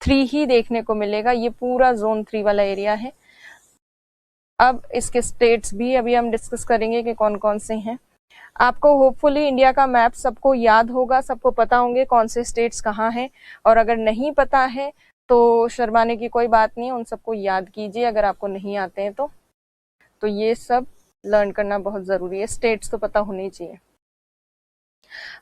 3 ही देखने को मिलेगा। ये पूरा जोन 3 वाला एरिया है। अब इसके स्टेट्स भी अभी हम डिस्कस करेंगे कि कौन कौन से हैं। आपको होपफुली इंडिया का मैप सबको याद होगा, सबको पता होंगे कौन से स्टेट्स कहाँ हैं, और अगर नहीं पता है तो शर्माने की कोई बात नहीं है, उन सबको याद कीजिए अगर आपको नहीं आते हैं तो ये सब लर्न करना बहुत जरूरी है, स्टेट्स तो पता होने चाहिए।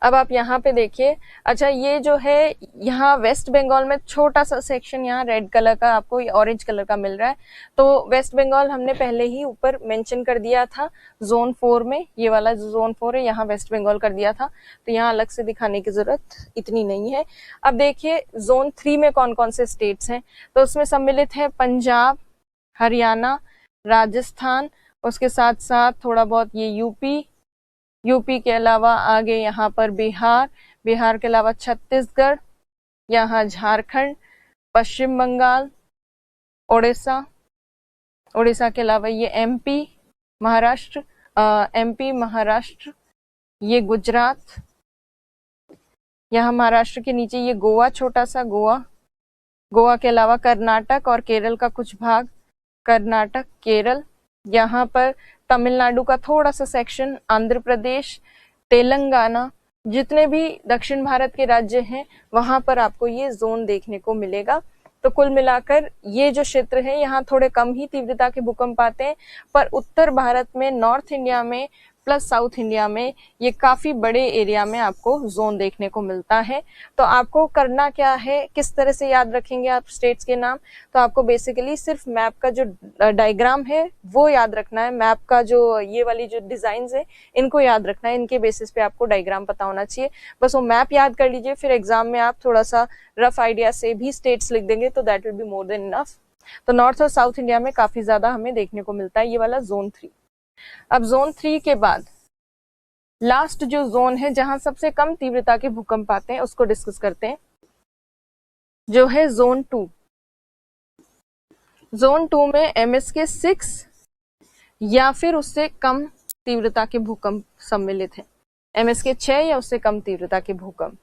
अब आप यहाँ पे देखिए, अच्छा ये जो है यहाँ वेस्ट बंगाल में छोटा सा सेक्शन यहाँ रेड कलर का आपको ऑरेंज कलर का मिल रहा है। तो वेस्ट बंगाल हमने पहले ही ऊपर मेंशन कर दिया था जोन 4 में, ये वाला जो जोन 4 है यहाँ वेस्ट बंगाल कर दिया था, तो यहाँ अलग से दिखाने की जरूरत इतनी नहीं है। अब देखिए जोन 3 में कौन कौन से स्टेट्स हैं, तो उसमें सम्मिलित है पंजाब, हरियाणा, राजस्थान, उसके साथ साथ थोड़ा बहुत ये यूपी के अलावा आगे यहाँ पर बिहार के अलावा छत्तीसगढ़, यहाँ झारखंड, पश्चिम बंगाल, उड़ीसा के अलावा ये महाराष्ट्र, ये गुजरात, यहाँ महाराष्ट्र के नीचे ये गोवा, छोटा सा गोवा के अलावा कर्नाटक और केरल का कुछ भाग, कर्नाटक, केरल, यहाँ पर तमिलनाडु का थोड़ा सा सेक्शन, आंध्र प्रदेश, तेलंगाना, जितने भी दक्षिण भारत के राज्य हैं वहां पर आपको ये जोन देखने को मिलेगा। तो कुल मिलाकर ये जो क्षेत्र है यहाँ थोड़े कम ही तीव्रता के भूकंप आते हैं, पर उत्तर भारत में, नॉर्थ इंडिया में प्लस साउथ इंडिया में ये काफी बड़े एरिया में आपको जोन देखने को मिलता है। तो आपको करना क्या है, किस तरह से याद रखेंगे आप स्टेट्स के नाम, तो आपको बेसिकली सिर्फ मैप का जो डायग्राम है वो याद रखना है, मैप का जो ये वाली जो डिजाइन्स है इनको याद रखना है, इनके बेसिस पे आपको डायग्राम पता होना चाहिए। बस वो मैप याद कर लीजिए, फिर एग्जाम में आप थोड़ा सा रफ आइडिया से भी स्टेट्स लिख देंगे तो that will be more than enough. तो नॉर्थ और साउथ इंडिया में काफी ज्यादा हमें देखने को मिलता है ये वाला जोन 3। अब जोन 3 के बाद लास्ट जो जोन है जहां सबसे कम तीव्रता के भूकंप आते हैं उसको डिस्कस करते हैं, जो है जोन 2। जोन 2 में MSK 6 या फिर उससे कम तीव्रता के भूकंप सम्मिलित हैं, MSK 6 या उससे कम तीव्रता के भूकंप।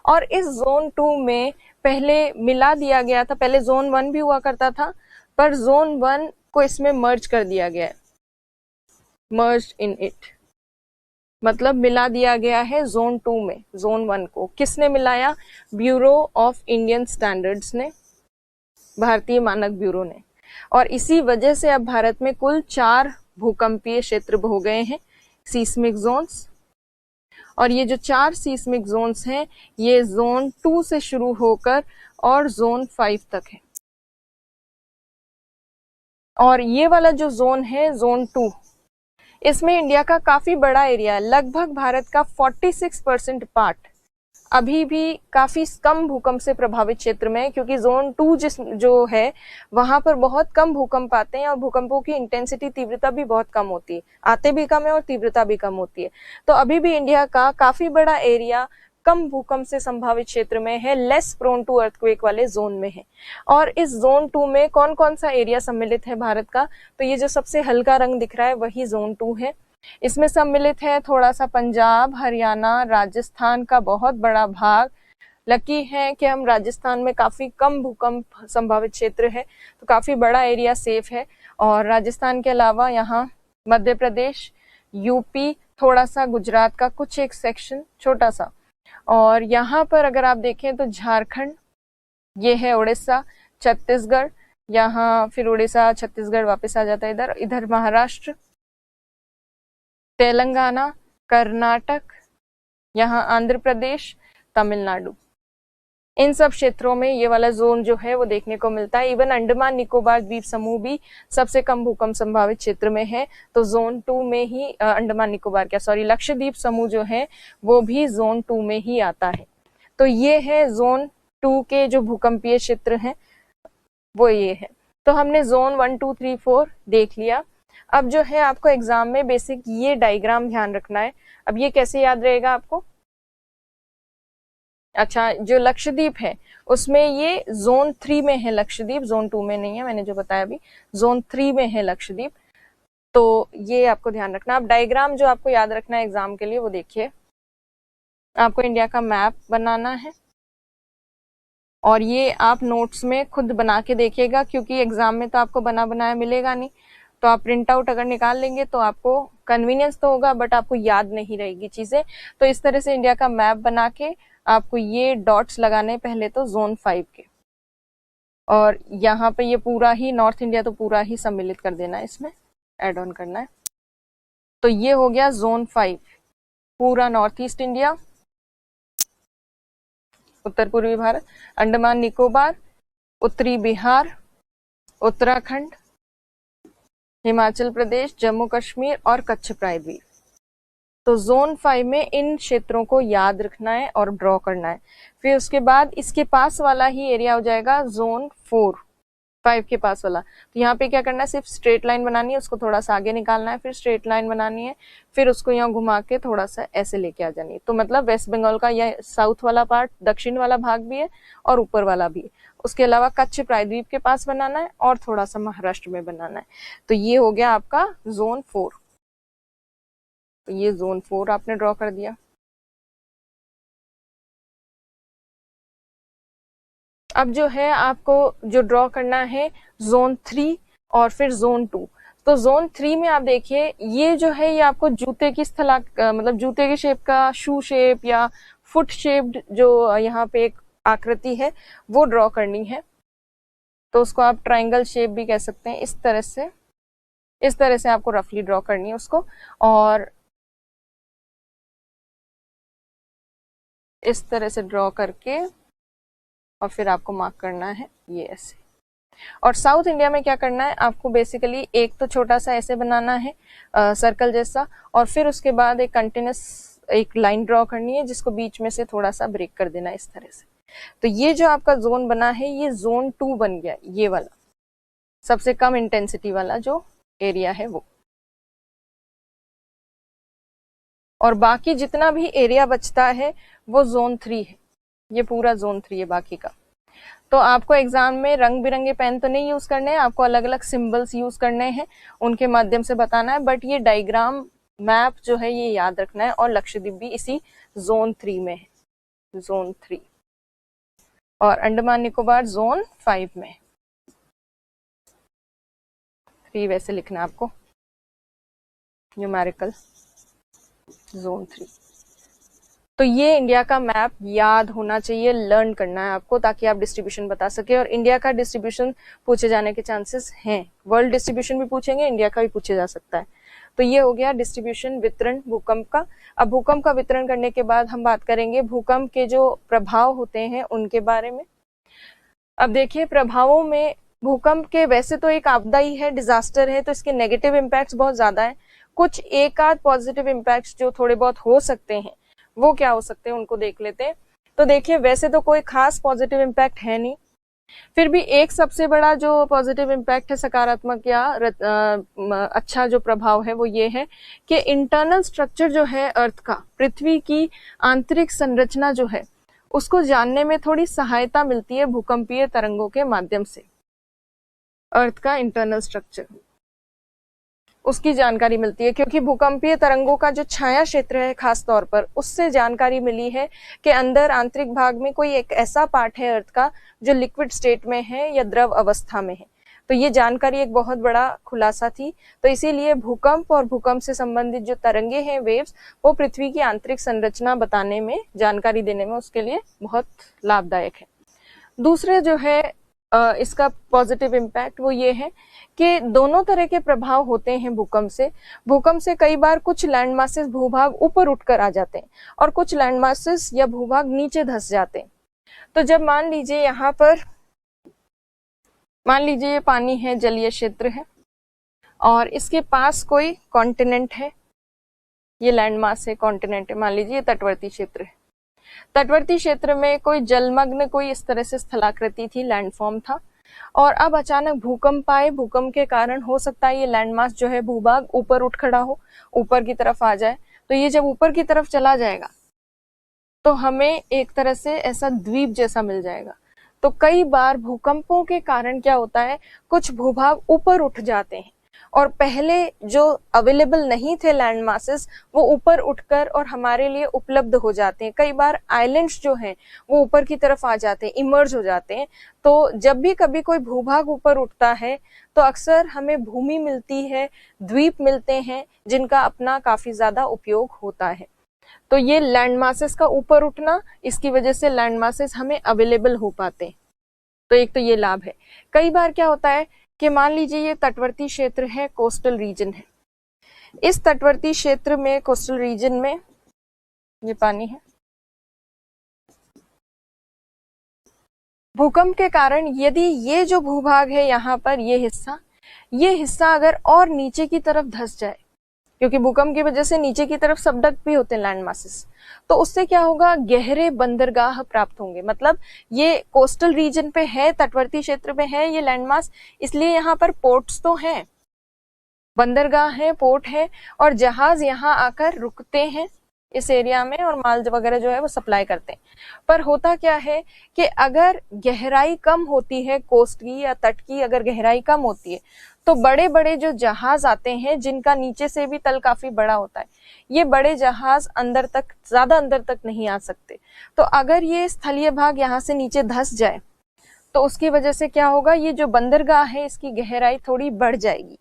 और इस जोन 2 में पहले मिला दिया गया था, पहले जोन 1 भी हुआ करता था, पर जोन 1 को इसमें मर्ज कर दिया गया है, मर्ज इन इट, मतलब मिला दिया गया है जोन 2 में जोन 1 को। किसने मिलाया? ब्यूरो ऑफ इंडियन स्टैंडर्ड्स ने, भारतीय मानक ब्यूरो ने। और इसी वजह से अब भारत में कुल 4 भूकंपीय क्षेत्र हो गए हैं, सीस्मिक जोन्स। और ये जो 4 सीस्मिक जोन्स हैं ये जोन 2 से शुरू होकर और जोन 5 तक है। और ये वाला जो जोन है जोन 2, इसमें इंडिया का काफी बड़ा एरिया, लगभग भारत का 46% पार्ट अभी भी काफी कम भूकंप से प्रभावित क्षेत्र में है, क्योंकि जोन 2 जो है वहां पर बहुत कम भूकंप आते हैं और भूकंपों की इंटेंसिटी, तीव्रता भी बहुत कम होती है, आते भी कम है और तीव्रता भी कम होती है। तो अभी भी इंडिया का काफी बड़ा एरिया कम भूकंप से संभावित क्षेत्र में है, लेस प्रोन टू अर्थक्वेक वाले जोन में है। और इस जोन 2 में कौन कौन सा एरिया सम्मिलित है भारत का, तो ये जो सबसे हल्का रंग दिख रहा है वही जोन 2 है। इसमें सम्मिलित है थोड़ा सा पंजाब, हरियाणा, राजस्थान का बहुत बड़ा भाग। लकी है कि हम राजस्थान में काफी कम भूकंप संभावित क्षेत्र है, तो काफी बड़ा एरिया सेफ है। और राजस्थान के अलावा यहाँ मध्य प्रदेश, यूपी, थोड़ा सा गुजरात का कुछ एक सेक्शन छोटा सा, और यहाँ पर अगर आप देखें तो झारखंड, ये है उड़ीसा, छत्तीसगढ़, यहाँ फिर उड़ीसा छत्तीसगढ़ वापस आ जाता है इधर, इधर महाराष्ट्र, तेलंगाना, कर्नाटक, यहाँ आंध्र प्रदेश, तमिलनाडु, इन सब क्षेत्रों में ये वाला जोन जो है वो देखने को मिलता है। इवन अंडमान निकोबार द्वीप समूह भी सबसे कम भूकंप संभावित क्षेत्र में है, तो जोन 2 में ही अंडमान निकोबार लक्षद्वीप समूह जो है वो भी जोन 2 में ही आता है। तो ये है जोन 2 के जो भूकंपीय क्षेत्र हैं वो ये है। तो हमने जोन 1, 2, 3, 4 देख लिया। अब जो है आपको एग्जाम में बेसिक ये डायग्राम ध्यान रखना है। अब ये कैसे याद रहेगा आपको, अच्छा जो लक्षद्वीप है उसमें ये जोन 3 में है लक्षद्वीप, जोन 2 में नहीं है, मैंने जो बताया अभी जोन 3 में है लक्षद्वीप, तो ये आपको ध्यान रखना। अब डायग्राम जो आपको याद रखना है एग्जाम के लिए वो देखिए, आपको इंडिया का मैप बनाना है और ये आप नोट्स में खुद बना के देखिएगा, क्योंकि एग्जाम में तो आपको बना बनाया मिलेगा नहीं, तो आप प्रिंट आउट अगर निकाल लेंगे तो आपको कन्वीनियंस तो होगा बट आपको याद नहीं रहेगी चीजें। तो इस तरह से इंडिया का मैप बना के आपको ये डॉट्स लगाने पहले तो जोन 5 के, और यहाँ पे ये पूरा ही नॉर्थ इंडिया तो पूरा ही सम्मिलित कर देना है, इसमें ऐड ऑन करना है। तो ये हो गया जोन 5, पूरा नॉर्थ ईस्ट इंडिया, उत्तर पूर्वी भारत, अंडमान निकोबार, उत्तरी बिहार, उत्तराखंड, हिमाचल प्रदेश, जम्मू कश्मीर और कच्छ प्रायद्वीप। तो जोन 5 में इन क्षेत्रों को याद रखना है और ड्रॉ करना है। फिर उसके बाद इसके पास वाला ही एरिया हो जाएगा जोन 4, 5 के पास वाला। तो यहाँ पे क्या करना है, सिर्फ स्ट्रेट लाइन बनानी है, उसको थोड़ा सा आगे निकालना है, फिर स्ट्रेट लाइन बनानी है, फिर उसको यहाँ घुमा के थोड़ा सा ऐसे लेके आ जानी है। तो मतलब वेस्ट बंगाल का यह साउथ वाला पार्ट, दक्षिण वाला भाग भी है और ऊपर वाला भी है। उसके अलावा कच्छ प्रायद्वीप के पास बनाना है और थोड़ा सा महाराष्ट्र में बनाना है। तो ये हो गया आपका जोन 4। तो ये जोन 4 आपने ड्रॉ कर दिया। अब जो है आपको जो ड्रॉ करना है जोन 3 और फिर जोन 2। तो जोन 3 में आप देखिए ये जो है ये आपको जूते की मतलब जूते के शेप का, शू शेप या फुट शेप्ड जो यहाँ पे एक आकृति है वो ड्रॉ करनी है। तो उसको आप ट्रायंगल शेप भी कह सकते हैं। इस तरह से आपको रफली ड्रॉ करनी है उसको, और इस तरह से ड्रॉ करके और फिर आपको मार्क करना है ये ऐसे। और साउथ इंडिया में क्या करना है आपको, बेसिकली एक तो छोटा सा ऐसे बनाना है सर्कल जैसा, और फिर उसके बाद एक कंटिन्यूस एक लाइन ड्रॉ करनी है जिसको बीच में से थोड़ा सा ब्रेक कर देना है इस तरह से। तो ये जो आपका जोन बना है ये जोन 2 बन गया, ये वाला सबसे कम इंटेंसिटी वाला जो एरिया है वो। और बाकी जितना भी एरिया बचता है वो जोन 3 है, ये पूरा जोन 3 है बाकी का। तो आपको एग्जाम में रंग बिरंगे पेन तो नहीं यूज करने हैं, आपको अलग अलग सिंबल्स यूज करने हैं, उनके माध्यम से बताना है। बट ये डायग्राम मैप जो है ये याद रखना है। और लक्षद्वीप भी इसी जोन 3 में है, जोन 3, और अंडमान निकोबार जोन 5 में। 3 वैसे लिखना है आपको, न्यूमेरिकल जोन 3। तो ये इंडिया का मैप याद होना चाहिए, लर्न करना है आपको, ताकि आप डिस्ट्रीब्यूशन बता सके। और इंडिया का डिस्ट्रीब्यूशन पूछे जाने के चांसेस हैं, वर्ल्ड डिस्ट्रीब्यूशन भी पूछेंगे, इंडिया का भी पूछे जा सकता है। तो ये हो गया डिस्ट्रीब्यूशन, वितरण भूकंप का। अब भूकंप का वितरण करने के बाद हम बात करेंगे भूकंप के जो प्रभाव होते हैं उनके बारे में। अब देखिए प्रभावों में भूकंप के वैसे तो एक आपदा ही है, डिजास्टर है, तो इसके नेगेटिव इम्पैक्ट्स बहुत ज्यादा है। कुछ एक आध पॉजिटिव इम्पैक्ट्स जो थोड़े बहुत हो सकते हैं वो क्या हो सकते हैं उनको देख लेते हैं। तो देखिए वैसे तो कोई खास पॉजिटिव इम्पैक्ट है नहीं, फिर भी एक सबसे बड़ा जो पॉजिटिव इम्पैक्ट है, सकारात्मक या अच्छा जो प्रभाव है, वो ये है कि इंटरनल स्ट्रक्चर जो है अर्थ का, पृथ्वी की आंतरिक संरचना जो है, उसको जानने में थोड़ी सहायता मिलती है भूकंपीय तरंगों के माध्यम से। अर्थ का इंटरनल स्ट्रक्चर, उसकी जानकारी मिलती है, क्योंकि भूकंपीय तरंगों का जो छाया क्षेत्र है खास तौर पर, उससे जानकारी मिली है कि अंदर आंतरिक भाग में कोई एक ऐसा पार्ट है अर्थ का जो लिक्विड स्टेट में है या द्रव अवस्था में है। तो ये जानकारी एक बहुत बड़ा खुलासा थी। तो इसीलिए भूकंप और भूकंप से संबंधित जो तरंगे हैं, वेव्स, वो पृथ्वी की आंतरिक संरचना बताने में, जानकारी देने में उसके लिए बहुत लाभदायक है। दूसरे जो है इसका पॉजिटिव इम्पैक्ट वो ये है कि दोनों तरह के प्रभाव होते हैं भूकंप से। भूकंप से कई बार कुछ लैंड मासेस भूभाग ऊपर उठकर आ जाते हैं और कुछ लैंड मासेस या भूभाग नीचे धंस जाते हैं। तो जब मान लीजिए यहाँ पर, मान लीजिए ये पानी है, जलीय क्षेत्र है, और इसके पास कोई कॉन्टिनेंट है, ये लैंड मास है, कॉन्टिनेंट है, मान लीजिए ये तटवर्ती क्षेत्र है। तटवर्ती क्षेत्र में कोई जलमग्न, कोई इस तरह से स्थलाकृति थी, लैंडफॉर्म था, और अब अचानक भूकंप आए। भूकंप के कारण हो सकता है ये लैंडमास जो है, भूभाग ऊपर उठ खड़ा हो, ऊपर की तरफ आ जाए। तो ये जब ऊपर की तरफ चला जाएगा तो हमें एक तरह से ऐसा द्वीप जैसा मिल जाएगा। तो कई बार भूकंपों के कारण क्या होता है, कुछ भूभाग ऊपर उठ जाते हैं और पहले जो अवेलेबल नहीं थे लैंड मासेस, वो ऊपर उठकर और हमारे लिए उपलब्ध हो जाते हैं। कई बार आइलैंड्स जो हैं वो ऊपर की तरफ आ जाते हैं, इमर्ज हो जाते हैं। तो जब भी कभी कोई भूभाग ऊपर उठता है तो अक्सर हमें भूमि मिलती है, द्वीप मिलते हैं, जिनका अपना काफी ज्यादा उपयोग होता है। तो ये लैंड मासेस का ऊपर उठना, इसकी वजह से लैंड मासेस हमें अवेलेबल हो पाते हैं। तो एक तो ये लाभ है। कई बार क्या होता है कि मान लीजिए ये तटवर्ती क्षेत्र है, कोस्टल रीजन है, इस तटवर्ती क्षेत्र में, कोस्टल रीजन में ये पानी है। भूकंप के कारण यदि ये जो भूभाग है यहाँ पर, ये हिस्सा अगर और नीचे की तरफ धंस जाए, क्योंकि भूकंप की वजह से नीचे की तरफ सबडक्ट भी होते हैं लैंड मासेस, तो उससे क्या होगा, गहरे बंदरगाह प्राप्त होंगे। मतलब ये कोस्टल रीजन पे है, तटवर्ती क्षेत्र पे है ये लैंड मास, इसलिए यहाँ पर पोर्ट्स तो हैं, बंदरगाह है, पोर्ट है, और जहाज यहाँ आकर रुकते हैं इस एरिया में और माल वगैरह जो है वो सप्लाई करते हैं। पर होता क्या है कि अगर गहराई कम होती है, कोस्ट की या तट की अगर गहराई कम होती है, तो बड़े बड़े जो जहाज आते हैं, जिनका नीचे से भी तल काफी बड़ा होता है, ये बड़े जहाज अंदर तक, ज्यादा अंदर तक नहीं आ सकते। तो अगर ये स्थलीय भाग यहाँ से नीचे धंस जाए तो उसकी वजह से क्या होगा, ये जो बंदरगाह है इसकी गहराई थोड़ी बढ़ जाएगी,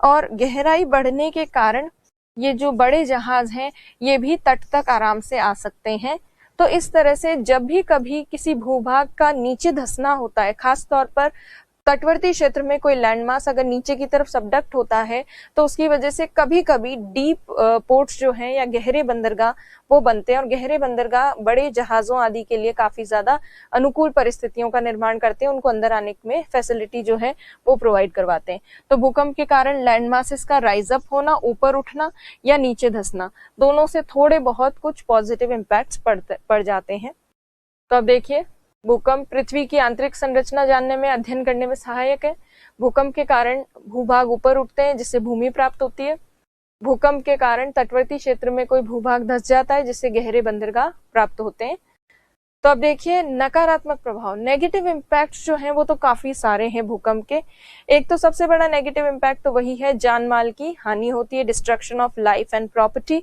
और गहराई बढ़ने के कारण ये जो बड़े जहाज हैं ये भी तट तक आराम से आ सकते हैं। तो इस तरह से जब भी कभी किसी भूभाग का नीचे धंसना होता है, खास तौर पर तटवर्ती क्षेत्र में कोई लैंडमास अगर नीचे की तरफ सबडक्ट होता है, तो उसकी वजह से कभी कभी डीप पोर्ट्स जो हैं या गहरे बंदरगाह वो बनते हैं, और गहरे बंदरगाह बड़े जहाजों आदि के लिए काफी ज्यादा अनुकूल परिस्थितियों का निर्माण करते हैं, उनको अंदर आने में फैसिलिटी जो है वो प्रोवाइड करवाते हैं। तो भूकंप के कारण लैंड मासेस का राइज अप होना, ऊपर उठना या नीचे धंसना, दोनों से थोड़े बहुत कुछ पॉजिटिव इम्पैक्ट्स पड़ जाते हैं। तो अब देखिए, भूकंप पृथ्वी की आंतरिक संरचना जानने में, अध्ययन करने में सहायक है। भूकंप के कारण भूभाग ऊपर उठते हैं, जिससे भूमि प्राप्त होती है। भूकंप के कारण तटवर्ती क्षेत्र में कोई भूभाग धंस जाता है, जिससे गहरे बंदरगाह प्राप्त होते हैं। तो अब देखिए नकारात्मक प्रभाव, नेगेटिव इम्पैक्ट जो हैं वो तो काफी सारे हैं भूकंप के। एक तो सबसे बड़ा नेगेटिव इम्पैक्ट तो वही है, जान माल की हानि होती है, destruction of life and property.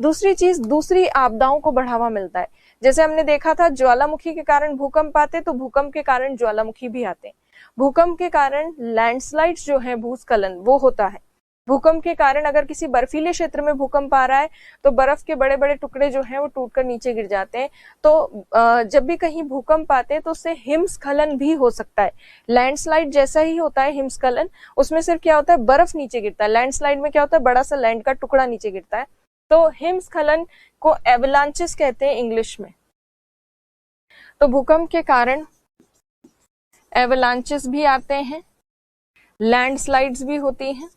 दूसरी चीज, दूसरी आपदाओं को बढ़ावा मिलता है। जैसे हमने देखा था ज्वालामुखी के कारण भूकंप आते, तो भूकंप के कारण ज्वालामुखी भी आते हैं। भूकंप के कारण लैंडस्लाइड्स जो है, भूस्खलन वो होता है। भूकंप के कारण अगर किसी बर्फीले क्षेत्र में भूकंप आ रहा है तो बर्फ के बड़े बड़े टुकड़े जो हैं वो टूटकर नीचे गिर जाते हैं। तो जब भी कहीं भूकंप आते हैं तो उससे हिमस्खलन भी हो सकता है। लैंडस्लाइड जैसा ही होता है हिमस्खलन, उसमें सिर्फ क्या होता है, बर्फ नीचे गिरता है। लैंडस्लाइड में क्या होता है, बड़ा सा लैंड का टुकड़ा नीचे गिरता है। तो हिमस्खलन को एवलांचेस कहते हैं इंग्लिश में। तो भूकंप के कारण एवलांचेस भी आते हैं, लैंडस्लाइड्स भी होती हैं,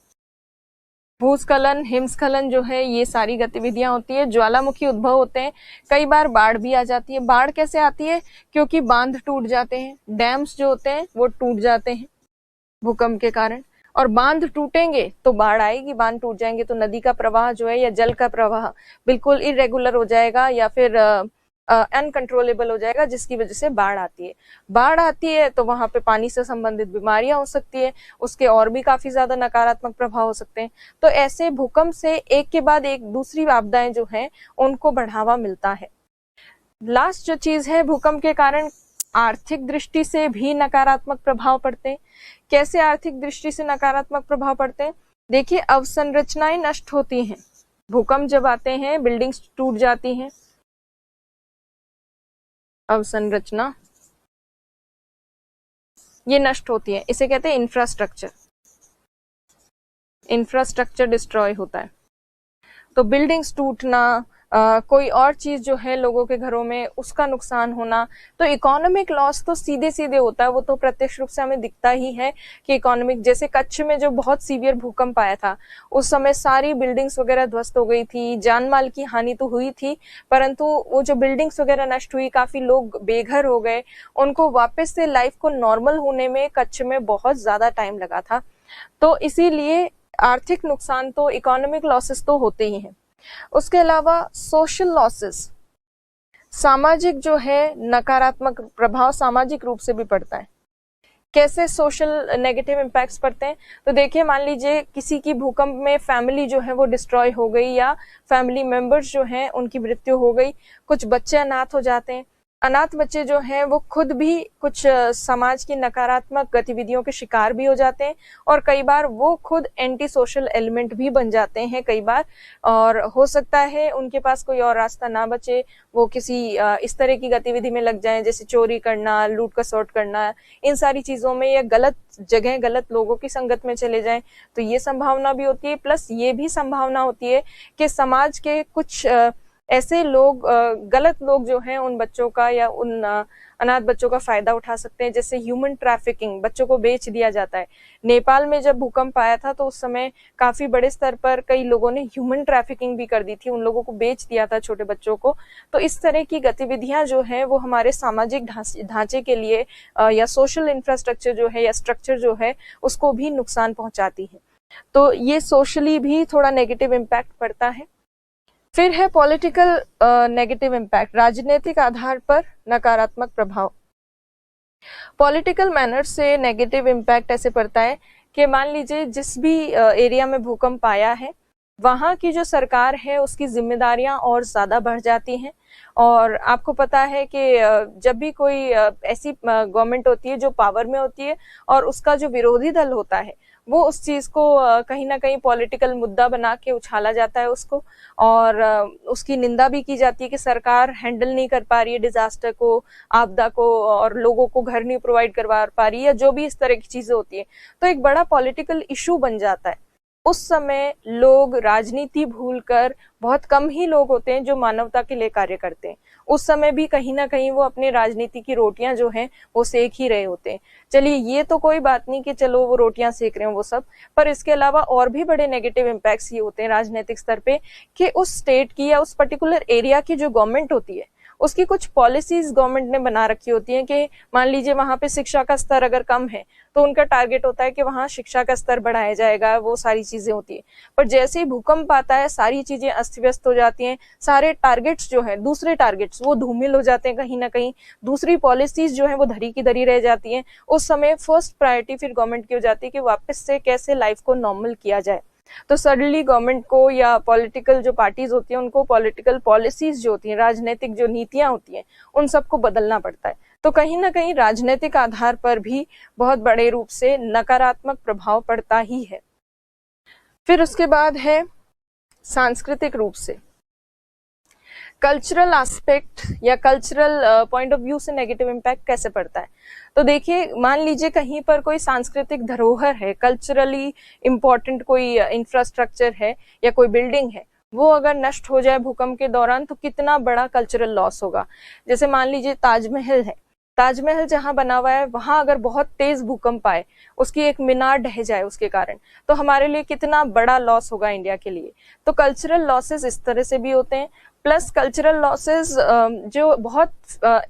भूस्खलन, हिमस्खलन जो है ये सारी गतिविधियां होती है, ज्वालामुखी उद्भव होते हैं, कई बार बाढ़ भी आ जाती है। बाढ़ कैसे आती है? क्योंकि बांध टूट जाते हैं, डैम्स जो होते हैं वो टूट जाते हैं भूकंप के कारण, और बांध टूटेंगे तो बाढ़ आएगी, बांध टूट जाएंगे तो नदी का प्रवाह जो है या जल का प्रवाह बिल्कुल इरेगुलर हो जाएगा या फिर अनकंट्रोलेबल हो जाएगा, जिसकी वजह से बाढ़ आती है। बाढ़ आती है तो वहां पे पानी से संबंधित बीमारियां हो सकती है, उसके और भी काफी ज्यादा नकारात्मक प्रभाव हो सकते हैं। तो ऐसे भूकंप से एक के बाद एक दूसरी आपदाएं जो हैं उनको बढ़ावा मिलता है। लास्ट जो चीज है, भूकंप के कारण आर्थिक दृष्टि से भी नकारात्मक प्रभाव पड़ते हैं। कैसे आर्थिक दृष्टि से नकारात्मक प्रभाव पड़ते हैं? देखिए, अवसंरचनाएं नष्ट होती हैं। भूकंप जब आते हैं, बिल्डिंग्स टूट जाती हैं, अवसंरचना ये नष्ट होती है, इसे कहते हैं इंफ्रास्ट्रक्चर। इंफ्रास्ट्रक्चर डिस्ट्रॉय होता है, तो बिल्डिंग्स टूटना, कोई और चीज जो है लोगों के घरों में उसका नुकसान होना, तो इकोनॉमिक लॉस तो सीधे सीधे होता है, वो तो प्रत्यक्ष रूप से हमें दिखता ही है कि इकोनॉमिक, जैसे कच्छ में जो बहुत सीवियर भूकंप आया था उस समय सारी बिल्डिंग्स वगैरह ध्वस्त हो गई थी, जान माल की हानि तो हुई थी, परंतु वो जो बिल्डिंग्स वगैरह नष्ट हुई, काफी लोग बेघर हो गए, उनको वापस से लाइफ को नॉर्मल होने में कच्छ में बहुत ज्यादा टाइम लगा था। तो इसीलिए आर्थिक नुकसान तो, इकोनॉमिक लॉसेस तो होते ही हैं। उसके अलावा सोशल लॉसेस, सामाजिक जो है नकारात्मक प्रभाव सामाजिक रूप से भी पड़ता है। कैसे सोशल नेगेटिव इम्पैक्ट्स पड़ते हैं? तो देखिए, मान लीजिए किसी की भूकंप में फैमिली जो है वो डिस्ट्रॉय हो गई, या फैमिली मेंबर्स जो हैं उनकी मृत्यु हो गई, कुछ बच्चे अनाथ हो जाते हैं। अनाथ बच्चे जो हैं वो खुद भी कुछ समाज की नकारात्मक गतिविधियों के शिकार भी हो जाते हैं, और कई बार वो खुद एंटी सोशल एलिमेंट भी बन जाते हैं कई बार, और हो सकता है उनके पास कोई और रास्ता ना बचे, वो किसी इस तरह की गतिविधि में लग जाएं, जैसे चोरी करना, लूट खसोट करना, इन सारी चीजों में, या गलत जगह गलत लोगों की संगत में चले जाएं, तो ये संभावना भी होती है। प्लस ये भी संभावना होती है कि समाज के कुछ ऐसे लोग, गलत लोग जो हैं उन बच्चों का या उन अनाथ बच्चों का फायदा उठा सकते हैं, जैसे ह्यूमन ट्रैफिकिंग, बच्चों को बेच दिया जाता है। नेपाल में जब भूकंप आया था तो उस समय काफी बड़े स्तर पर कई लोगों ने ह्यूमन ट्रैफिकिंग भी कर दी थी, उन लोगों को बेच दिया था, छोटे बच्चों को। तो इस तरह की गतिविधियां जो है वो हमारे सामाजिक ढांचे के लिए या सोशल इंफ्रास्ट्रक्चर जो है या स्ट्रक्चर जो है उसको भी नुकसान पहुंचाती है। तो ये सोशली भी थोड़ा नेगेटिव इम्पैक्ट पड़ता है। फिर है पॉलिटिकल नेगेटिव इम्पैक्ट, राजनीतिक आधार पर नकारात्मक प्रभाव। पॉलिटिकल मैनर से नेगेटिव इम्पैक्ट ऐसे पड़ता है कि मान लीजिए जिस भी एरिया में भूकंप आया है वहां की जो सरकार है उसकी जिम्मेदारियां और ज्यादा बढ़ जाती हैं, और आपको पता है कि जब भी कोई ऐसी गवर्नमेंट होती है जो पावर में होती है और उसका जो विरोधी दल होता है वो उस चीज को कहीं ना कहीं पॉलिटिकल मुद्दा बना के उछाला जाता है उसको, और उसकी निंदा भी की जाती है कि सरकार हैंडल नहीं कर पा रही है डिजास्टर को, आपदा को, और लोगों को घर नहीं प्रोवाइड करवा पा रही है, जो भी इस तरह की चीजें होती है, तो एक बड़ा पॉलिटिकल इशू बन जाता है। उस समय लोग राजनीति भूलकर, बहुत कम ही लोग होते हैं जो मानवता के लिए कार्य करते हैं, उस समय भी कहीं ना कहीं वो अपनी राजनीति की रोटियां जो हैं वो सेक ही रहे होते हैं। चलिए ये तो कोई बात नहीं कि चलो वो रोटियां सेक रहे हो वो सब, पर इसके अलावा और भी बड़े नेगेटिव इम्पैक्ट्स ये होते हैं राजनीतिक स्तर पे कि उस स्टेट की या उस पर्टिकुलर एरिया की जो गवर्नमेंट होती है उसकी कुछ पॉलिसीज गवर्नमेंट ने बना रखी होती हैं कि मान लीजिए वहां पे शिक्षा का स्तर अगर कम है तो उनका टारगेट होता है कि वहां शिक्षा का स्तर बढ़ाया जाएगा, वो सारी चीजें होती है। पर जैसे ही भूकंप आता है सारी चीजें अस्त व्यस्त हो जाती हैं, सारे टारगेट्स जो है, दूसरे टारगेट्स वो धूमिल हो जाते हैं, कहीं ना कहीं दूसरी पॉलिसीज जो है वो धरी की धरी रह जाती हैं। उस समय फर्स्ट प्रायोरिटी फिर गवर्नमेंट की हो जाती है कि वापस से कैसे लाइफ को नॉर्मल किया जाए। तो सडनली गवर्नमेंट को या पॉलिटिकल जो पार्टीज होती हैं उनको पॉलिटिकल पॉलिसीज जो होती हैं, राजनीतिक जो नीतियां होती हैं, उन सबको बदलना पड़ता है। तो कहीं ना कहीं राजनीतिक आधार पर भी बहुत बड़े रूप से नकारात्मक प्रभाव पड़ता ही है। फिर उसके बाद है सांस्कृतिक रूप से, कल्चरल एस्पेक्ट या कल्चरल पॉइंट ऑफ व्यू से नेगेटिव इम्पैक्ट कैसे पड़ता है। तो देखिए, मान लीजिए कहीं पर कोई सांस्कृतिक धरोहर है, कल्चरली इंपॉर्टेंट कोई इंफ्रास्ट्रक्चर है या कोई बिल्डिंग है, वो अगर नष्ट हो जाए भूकंप के दौरान तो कितना बड़ा कल्चरल लॉस होगा। जैसे मान लीजिए ताजमहल है, ताजमहल जहां बना हुआ है वहां अगर बहुत तेज भूकंप आए, उसकी एक मीनार ढह जाए उसके कारण, तो हमारे लिए कितना बड़ा लॉस होगा इंडिया के लिए। तो कल्चरल लॉसेस इस तरह से भी होते हैं। प्लस कल्चरल लॉसेस जो बहुत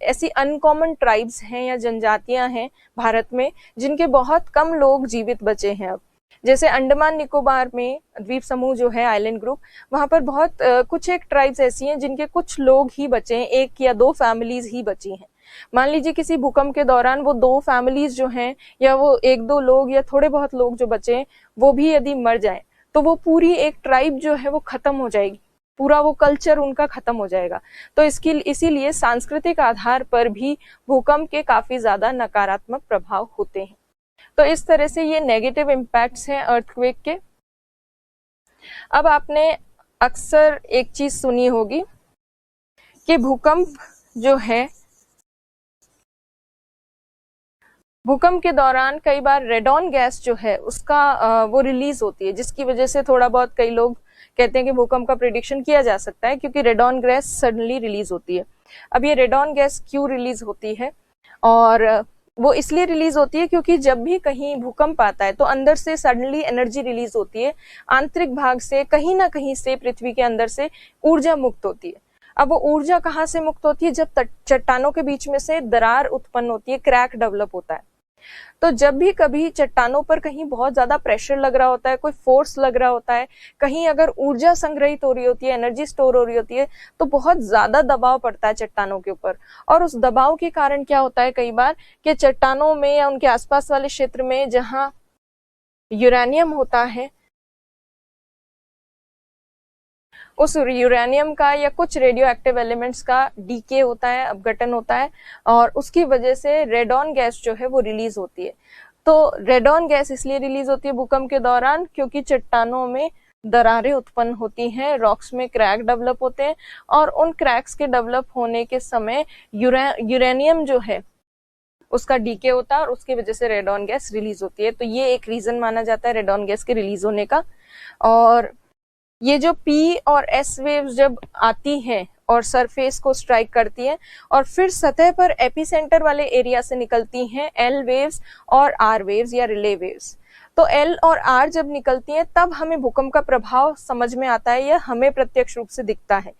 ऐसी अनकॉमन ट्राइब्स हैं या जनजातियां हैं भारत में, जिनके बहुत कम लोग जीवित बचे हैं अब। जैसे अंडमान निकोबार में द्वीप समूह जो है, आइलैंड ग्रुप, वहां पर बहुत कुछ एक ट्राइब्स ऐसी हैं जिनके कुछ लोग ही बचे हैं, 1 या 2 फैमिलीज ही बची हैं। मान लीजिए किसी भूकंप के दौरान वो 2 फैमिलीज जो हैं, या वो 1-2 लोग या थोड़े बहुत लोग जो बचे हैं, वो भी यदि मर जाए, तो वो पूरी एक ट्राइब जो है वो खत्म हो जाएगी, पूरा वो कल्चर उनका खत्म हो जाएगा। तो इसीलिए सांस्कृतिक आधार पर भी भूकंप के काफी ज्यादा नकारात्मक प्रभाव होते हैं। तो इस तरह से ये नेगेटिव इम्पैक्ट्स हैं अर्थक्वेक के। अब आपने अक्सर एक चीज सुनी होगी कि भूकंप जो है, भूकंप के दौरान कई बार रेडॉन गैस जो है उसका वो रिलीज होती है, जिसकी वजह से थोड़ा बहुत कई लोग कहते हैं कि भूकंप का प्रेडिक्शन किया जा सकता है, क्योंकि रेडॉन गैस सडनली रिलीज होती है। अब ये रेडॉन गैस क्यों रिलीज होती है, और वो इसलिए रिलीज होती है क्योंकि जब भी कहीं भूकंप आता है तो अंदर से सडनली एनर्जी रिलीज होती है, आंतरिक भाग से कहीं ना कहीं से पृथ्वी के अंदर से ऊर्जा मुक्त होती है। अब वो ऊर्जा कहाँ से मुक्त होती है, जब चट्टानों के बीच में से दरार उत्पन्न होती है, क्रैक डेवलप होता है। तो जब भी कभी चट्टानों पर कहीं बहुत ज्यादा प्रेशर लग रहा होता है, कोई फोर्स लग रहा होता है, कहीं अगर ऊर्जा संग्रहित हो रही होती है, एनर्जी स्टोर हो रही होती है, तो बहुत ज्यादा दबाव पड़ता है चट्टानों के ऊपर। और उस दबाव के कारण क्या होता है कई बार कि चट्टानों में या उनके आसपास वाले क्षेत्र में जहां यूरेनियम होता है, उस यूरेनियम का या कुछ रेडियो एक्टिव एलिमेंट्स का डीके होता है, अपघटन होता है, और उसकी वजह से रेडॉन गैस जो है वो रिलीज होती है। तो रेडॉन गैस इसलिए रिलीज होती है भूकंप के दौरान क्योंकि चट्टानों में दरारें उत्पन्न होती हैं, रॉक्स में क्रैक डेवलप होते हैं, और उन क्रैक्स के डेवलप होने के समय यूरेनियम जो है उसका डीके होता है, और उसकी वजह से रेडॉन गैस रिलीज होती है। तो ये एक रीजन माना जाता है रेडॉन गैस के रिलीज होने का। और ये जो पी और एस वेव्स जब आती हैं और सरफेस को स्ट्राइक करती हैं और फिर सतह पर एपिसेंटर वाले एरिया से निकलती हैं एल वेव्स और आर वेव्स या रिले वेव्स। तो एल और आर जब निकलती हैं तब हमें भूकंप का प्रभाव समझ में आता है या हमें प्रत्यक्ष रूप से दिखता है।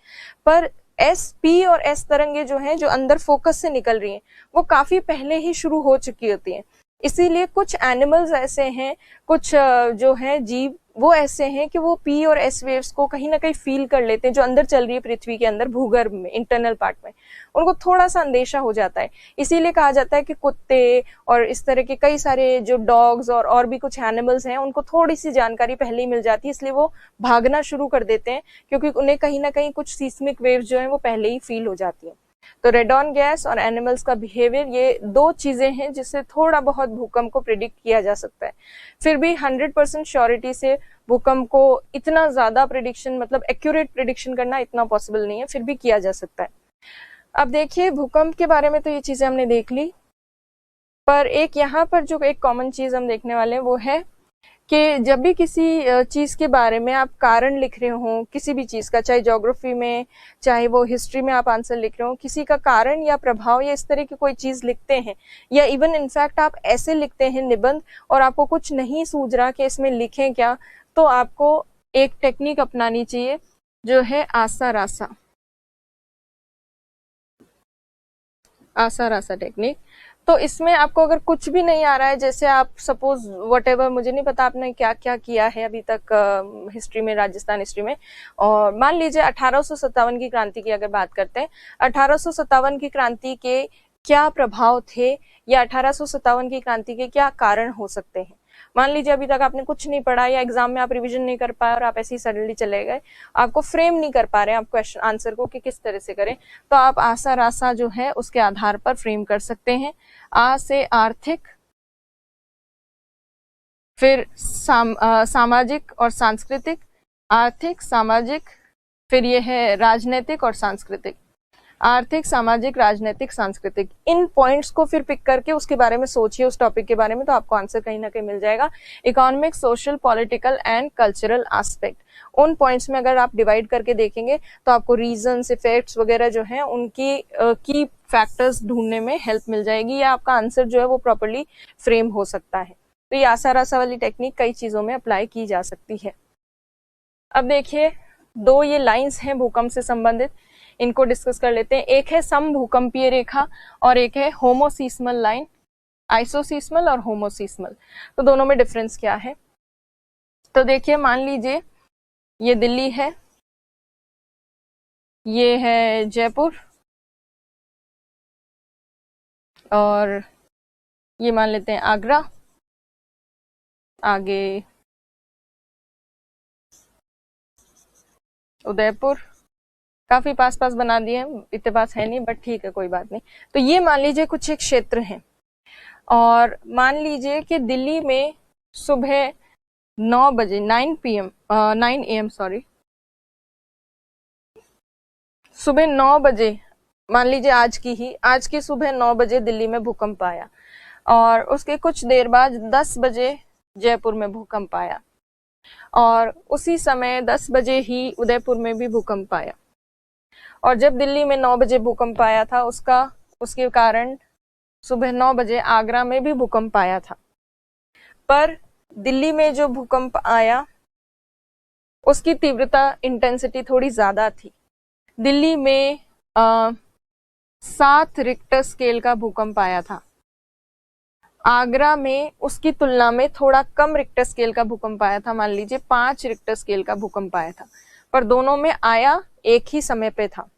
पर एस, पी और एस तरंगे जो हैं, जो अंदर फोकस से निकल रही हैं, वो काफी पहले ही शुरू हो चुकी होती हैं। इसीलिए कुछ एनिमल्स ऐसे हैं, कुछ जो है जीव वो ऐसे हैं कि वो पी और एस वेव्स को कहीं ना कहीं फील कर लेते हैं, जो अंदर चल रही है पृथ्वी के अंदर भूगर्भ में, इंटरनल पार्ट में, उनको थोड़ा सा अंदेशा हो जाता है। इसीलिए कहा जाता है कि कुत्ते और इस तरह के कई सारे जो डॉग्स और भी कुछ एनिमल्स हैं, उनको थोड़ी सी जानकारी पहले ही मिल जाती है, इसलिए वो भागना शुरू कर देते हैं, क्योंकि उन्हें कहीं ना कहीं कुछ सीस्मिक वेव्स जो है वो पहले ही फील हो जाती है। तो रेडॉन गैस और एनिमल्स का बिहेवियर, ये 2 चीजें हैं जिससे थोड़ा बहुत भूकंप को प्रिडिक्ट किया जा सकता है। फिर भी 100% श्योरिटी से भूकंप को इतना ज्यादा प्रिडिक्शन, मतलब एक्यूरेट प्रिडिक्शन करना इतना पॉसिबल नहीं है, फिर भी किया जा सकता है। अब देखिए, भूकंप के बारे में तो ये चीजें हमने देख ली, पर एक यहाँ पर जो एक कॉमन चीज हम देखने वाले हैं वो है कि जब भी किसी चीज के बारे में आप कारण लिख रहे हो, किसी भी चीज का, चाहे ज्योग्राफी में, चाहे वो हिस्ट्री में आप आंसर लिख रहे हो, किसी का कारण या प्रभाव या इस तरह की कोई चीज लिखते हैं, या इवन इनफैक्ट आप ऐसे लिखते हैं निबंध और आपको कुछ नहीं सूझ रहा कि इसमें लिखें क्या, तो आपको एक टेक्निक अपनानी चाहिए जो है आसा रासा। आसा रासा टेक्निक। तो इसमें आपको अगर कुछ भी नहीं आ रहा है, जैसे आप सपोज व्हाटएवर, मुझे नहीं पता आपने क्या क्या किया है अभी तक हिस्ट्री में, राजस्थान हिस्ट्री में, और मान लीजिए 1857 की क्रांति की अगर बात करते हैं, 1857 की क्रांति के क्या प्रभाव थे या 1857 की क्रांति के क्या कारण हो सकते हैं। मान लीजिए अभी तक आपने कुछ नहीं पढ़ा या एग्जाम में आप रिवीजन नहीं कर पाए और आप ऐसे ही सडनली चले गए, आपको फ्रेम नहीं कर पा रहे हैं आप क्वेश्चन आंसर को कि किस तरह से करें, तो आप आसा रासा जो है उसके आधार पर फ्रेम कर सकते हैं। आ से आर्थिक, फिर सामाजिक और सांस्कृतिक, आर्थिक, सामाजिक, फिर ये है राजनीतिक और सांस्कृतिक। आर्थिक, सामाजिक, राजनीतिक, सांस्कृतिक, इन पॉइंट्स को फिर पिक करके उसके बारे में सोचिए, उस टॉपिक के बारे में, तो आपको आंसर कहीं ना कहीं मिल जाएगा। Economic, social, political and cultural aspect, उन पॉइंट्स में अगर आप डिवाइड करके देखेंगे तो आपको रीजंस, इफेक्ट्स वगैरह जो है उनकी की फैक्टर्स ढूंढने में हेल्प मिल जाएगी, या आपका आंसर जो है वो प्रॉपर्ली फ्रेम हो सकता है। तो ये आसा रासा वाली टेक्निक कई चीजों में अप्लाई की जा सकती है। अब देखिए, दो ये लाइंस हैं भूकंप से संबंधित, इनको डिस्कस कर लेते हैं। एक है समभूकंपीय रेखा और एक है होमोसीस्मल लाइन। आइसोसीस्मल और होमोसीस्मल, तो दोनों में डिफरेंस क्या है? तो देखिए, मान लीजिए ये दिल्ली है, ये है जयपुर, और ये मान लेते हैं आगरा, आगे उदयपुर, काफी पास पास बना दिए हैं, इतने पास है नहीं बट ठीक है, कोई बात नहीं। तो ये मान लीजिए कुछ एक क्षेत्र है, और मान लीजिए कि दिल्ली में सुबह 9 बजे 9 AM सॉरी, सुबह 9 बजे, मान लीजिए आज की सुबह 9 बजे दिल्ली में भूकंप आया, और उसके कुछ देर बाद 10 बजे जयपुर में भूकंप आया, और उसी समय 10 बजे ही उदयपुर में भी भूकंप आया। और जब दिल्ली में 9 बजे भूकंप आया था, उसके कारण सुबह 9 बजे आगरा में भी भूकंप आया था। पर दिल्ली में जो भूकंप आया उसकी तीव्रता, इंटेंसिटी थोड़ी ज्यादा थी। दिल्ली में 7 रिक्टर स्केल का भूकंप आया था। आगरा में उसकी तुलना में थोड़ा कम रिक्टर स्केल का भूकंप आया था, मान लीजिए 5 रिक्टर स्केल का भूकंप आया था, पर दोनों में आया एक ही समय पे था।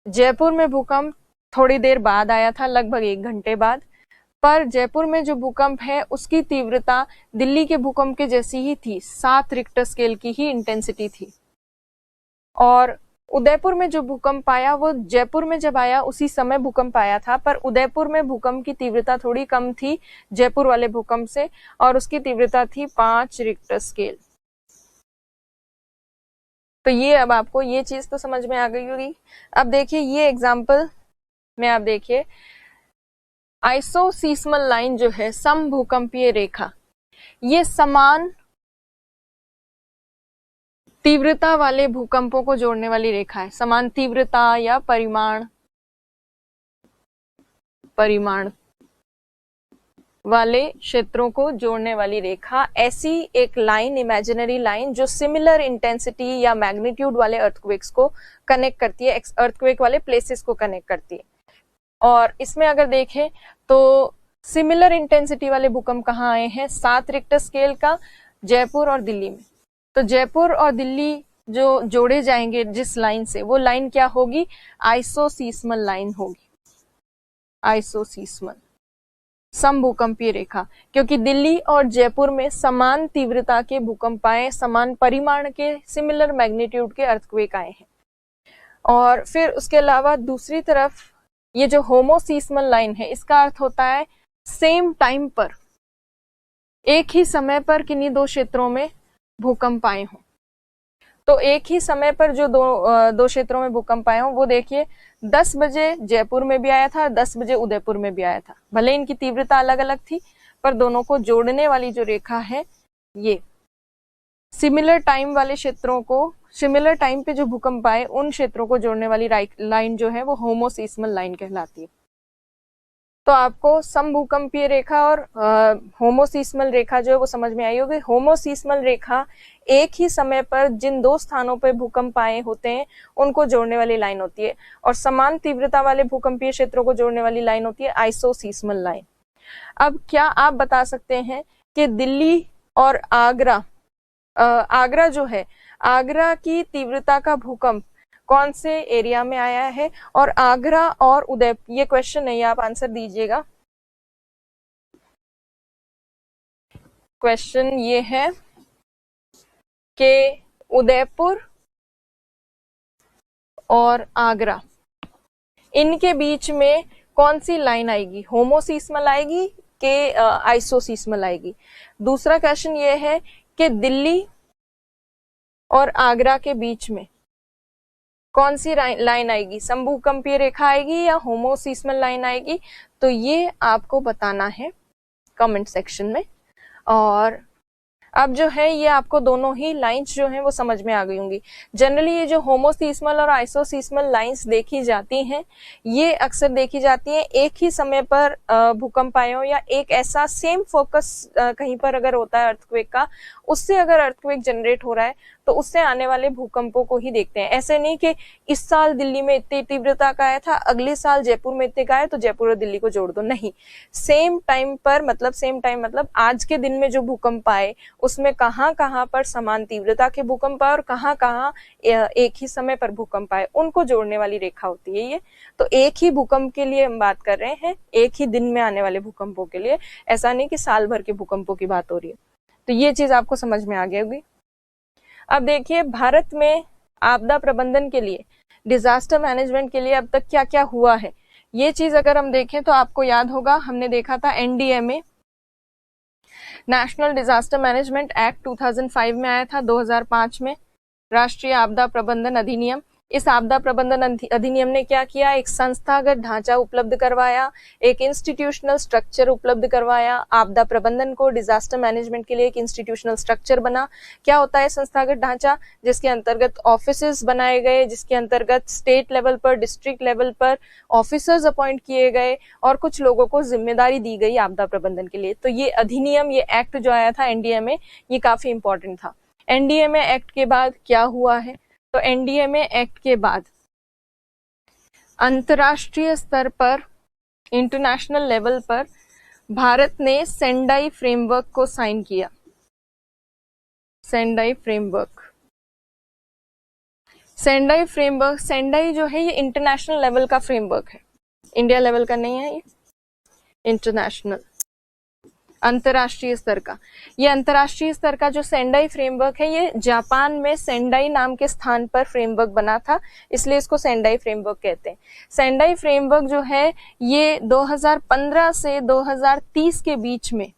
जयपुर में भूकंप थोड़ी देर बाद आया था, लगभग 1 घंटे बाद, पर जयपुर में जो भूकंप है उसकी तीव्रता दिल्ली के भूकंप के जैसी ही थी, 7 रिक्टर स्केल की ही इंटेंसिटी थी। और उदयपुर में जो भूकंप आया वो जयपुर में जब आया उसी समय भूकंप आया था, पर उदयपुर में भूकंप की तीव्रता थोड़ी कम थी जयपुर वाले भूकंप से, और उसकी तीव्रता थी 5 रिक्टर स्केल। तो ये अब आपको ये चीज तो समझ में आ गई होगी। अब देखिए ये एग्जाम्पल में आप देखिए, आइसोसीस्मल लाइन जो है, समभूकंपीय रेखा, ये समान तीव्रता वाले भूकंपों को जोड़ने वाली रेखा है। समान तीव्रता या परिमाण वाले क्षेत्रों को जोड़ने वाली रेखा, ऐसी एक लाइन, इमेजिनरी लाइन, जो सिमिलर इंटेंसिटी या मैग्नीट्यूड वाले अर्थक्वेक्स को कनेक्ट करती है, अर्थक्वेक वाले प्लेसेस को कनेक्ट करती है। और इसमें अगर देखें तो सिमिलर इंटेंसिटी वाले भूकंप कहाँ आए हैं? 7 रिक्टर स्केल का जयपुर और दिल्ली में। तो जयपुर और दिल्ली जो जोड़े जाएंगे जिस लाइन से, वो लाइन क्या होगी? आइसोसीस्मल लाइन होगी, आइसोसीस्मल समभूकंपीय रेखा, क्योंकि दिल्ली और जयपुर में समान तीव्रता के भूकंप आए, समान परिमाण के, सिमिलर मैग्नीट्यूड के अर्थक्वेक आए हैं। और फिर उसके अलावा दूसरी तरफ ये जो होमोसीस्मल लाइन है, इसका अर्थ होता है सेम टाइम पर, एक ही समय पर किन्हीं दो क्षेत्रों में भूकंप आए हों। तो एक ही समय पर जो दो क्षेत्रों में भूकंप आए हों, वो देखिए 10 बजे जयपुर में भी आया था, 10 बजे उदयपुर में भी आया था। भले इनकी तीव्रता अलग अलग थी, पर दोनों को जोड़ने वाली जो रेखा है, ये सिमिलर टाइम वाले क्षेत्रों को, सिमिलर टाइम पे जो भूकंप आए उन क्षेत्रों को जोड़ने वाली लाइन जो है वो होमोसीस्मल लाइन कहलाती है। तो आपको समभूकंपीय रेखा और होमोसीस्मल रेखा जो है वो समझ में आई होगी। होमोसीस्मल रेखा एक ही समय पर जिन दो स्थानों पर भूकंप आए होते हैं उनको जोड़ने वाली लाइन होती है, और समान तीव्रता वाले भूकंपीय क्षेत्रों को जोड़ने वाली लाइन होती है आइसोसीस्मल लाइन। अब क्या आप बता सकते हैं कि दिल्ली और आगरा जो है, आगरा की तीव्रता का भूकंप कौन से एरिया में आया है? और आगरा और उदयपुर, ये क्वेश्चन है, ये आप आंसर दीजिएगा। क्वेश्चन ये है कि उदयपुर और आगरा, इनके बीच में कौन सी लाइन आएगी? होमोसीस्मल आएगी कि आइसोसीस्मल आएगी? दूसरा क्वेश्चन ये है कि दिल्ली और आगरा के बीच में कौन सी लाइन आएगी, समभूकंपीय रेखा आएगी या होमोसिस्मल लाइन आएगी, तो ये आपको बताना है कमेंट सेक्शन में। और अब जो है ये आपको दोनों ही लाइंस जो हैं वो समझ में आ गई होंगी। जनरली ये जो होमोसिस्मल और आइसोसिस्मल लाइंस देखी जाती हैं, ये अक्सर देखी जाती हैं एक ही समय पर भूकंप आए हो, या एक ऐसा सेम फोकस कहीं पर अगर होता है अर्थक्वेक का, उससे अगर अर्थक्वेक जनरेट हो रहा है तो उससे आने वाले भूकंपों को ही देखते हैं। ऐसे नहीं कि इस साल दिल्ली में इतनी तीव्रता का आया था, अगले साल जयपुर में इतने का आया तो जयपुर और दिल्ली को जोड़ दो, नहीं। सेम टाइम पर, मतलब सेम टाइम मतलब आज के दिन में जो भूकंप आए उसमें कहाँ कहाँ पर समान तीव्रता के भूकंप आए और कहाँ कहाँ एक ही समय पर भूकंप आए, उनको जोड़ने वाली रेखा होती है ये। तो एक ही भूकंप के लिए हम बात कर रहे हैं, एक ही दिन में आने वाले भूकंपों के लिए, ऐसा नहीं कि साल भर के भूकंपों की बात हो रही है। तो ये चीज आपको समझ में आ गई होगी। अब देखिए भारत में आपदा प्रबंधन के लिए, डिजास्टर मैनेजमेंट के लिए अब तक क्या क्या हुआ है, ये चीज अगर हम देखें तो आपको याद होगा, हमने देखा था NDMA, national disaster management act 2005 में आया था, 2005 में राष्ट्रीय आपदा प्रबंधन अधिनियम। इस आपदा प्रबंधन अधिनियम ने क्या किया, एक संस्थागत ढांचा उपलब्ध करवाया, एक इंस्टीट्यूशनल स्ट्रक्चर उपलब्ध करवाया। आपदा प्रबंधन को, डिजास्टर मैनेजमेंट के लिए एक इंस्टीट्यूशनल स्ट्रक्चर बना। क्या होता है संस्थागत ढांचा, जिसके अंतर्गत ऑफिसेस बनाए गए, जिसके अंतर्गत स्टेट लेवल पर, डिस्ट्रिक्ट लेवल पर ऑफिसर्स अपॉइंट किए गए और कुछ लोगों को जिम्मेदारी दी गई आपदा प्रबंधन के लिए। तो ये अधिनियम, ये एक्ट जो आया था एनडीएमए, ये काफी इंपॉर्टेंट था। एनडीएमए एक्ट के बाद क्या हुआ है, तो एनडीएमए एक्ट के बाद अंतरराष्ट्रीय स्तर पर, इंटरनेशनल लेवल पर भारत ने सेंडाई फ्रेमवर्क को साइन किया। Sendai framework, Sendai framework, Sendai जो है ये इंटरनेशनल लेवल का फ्रेमवर्क है, इंडिया लेवल का नहीं है, ये इंटरनेशनल, अंतरराष्ट्रीय स्तर का। ये अंतरराष्ट्रीय स्तर का जो सेंडाई फ्रेमवर्क है, ये जापान में सेंडाई नाम के स्थान पर फ्रेमवर्क बना था, इसलिए इसको सेंडाई फ्रेमवर्क कहते हैं। सेंडाई फ्रेमवर्क जो है ये 2015 से 2030 के बीच में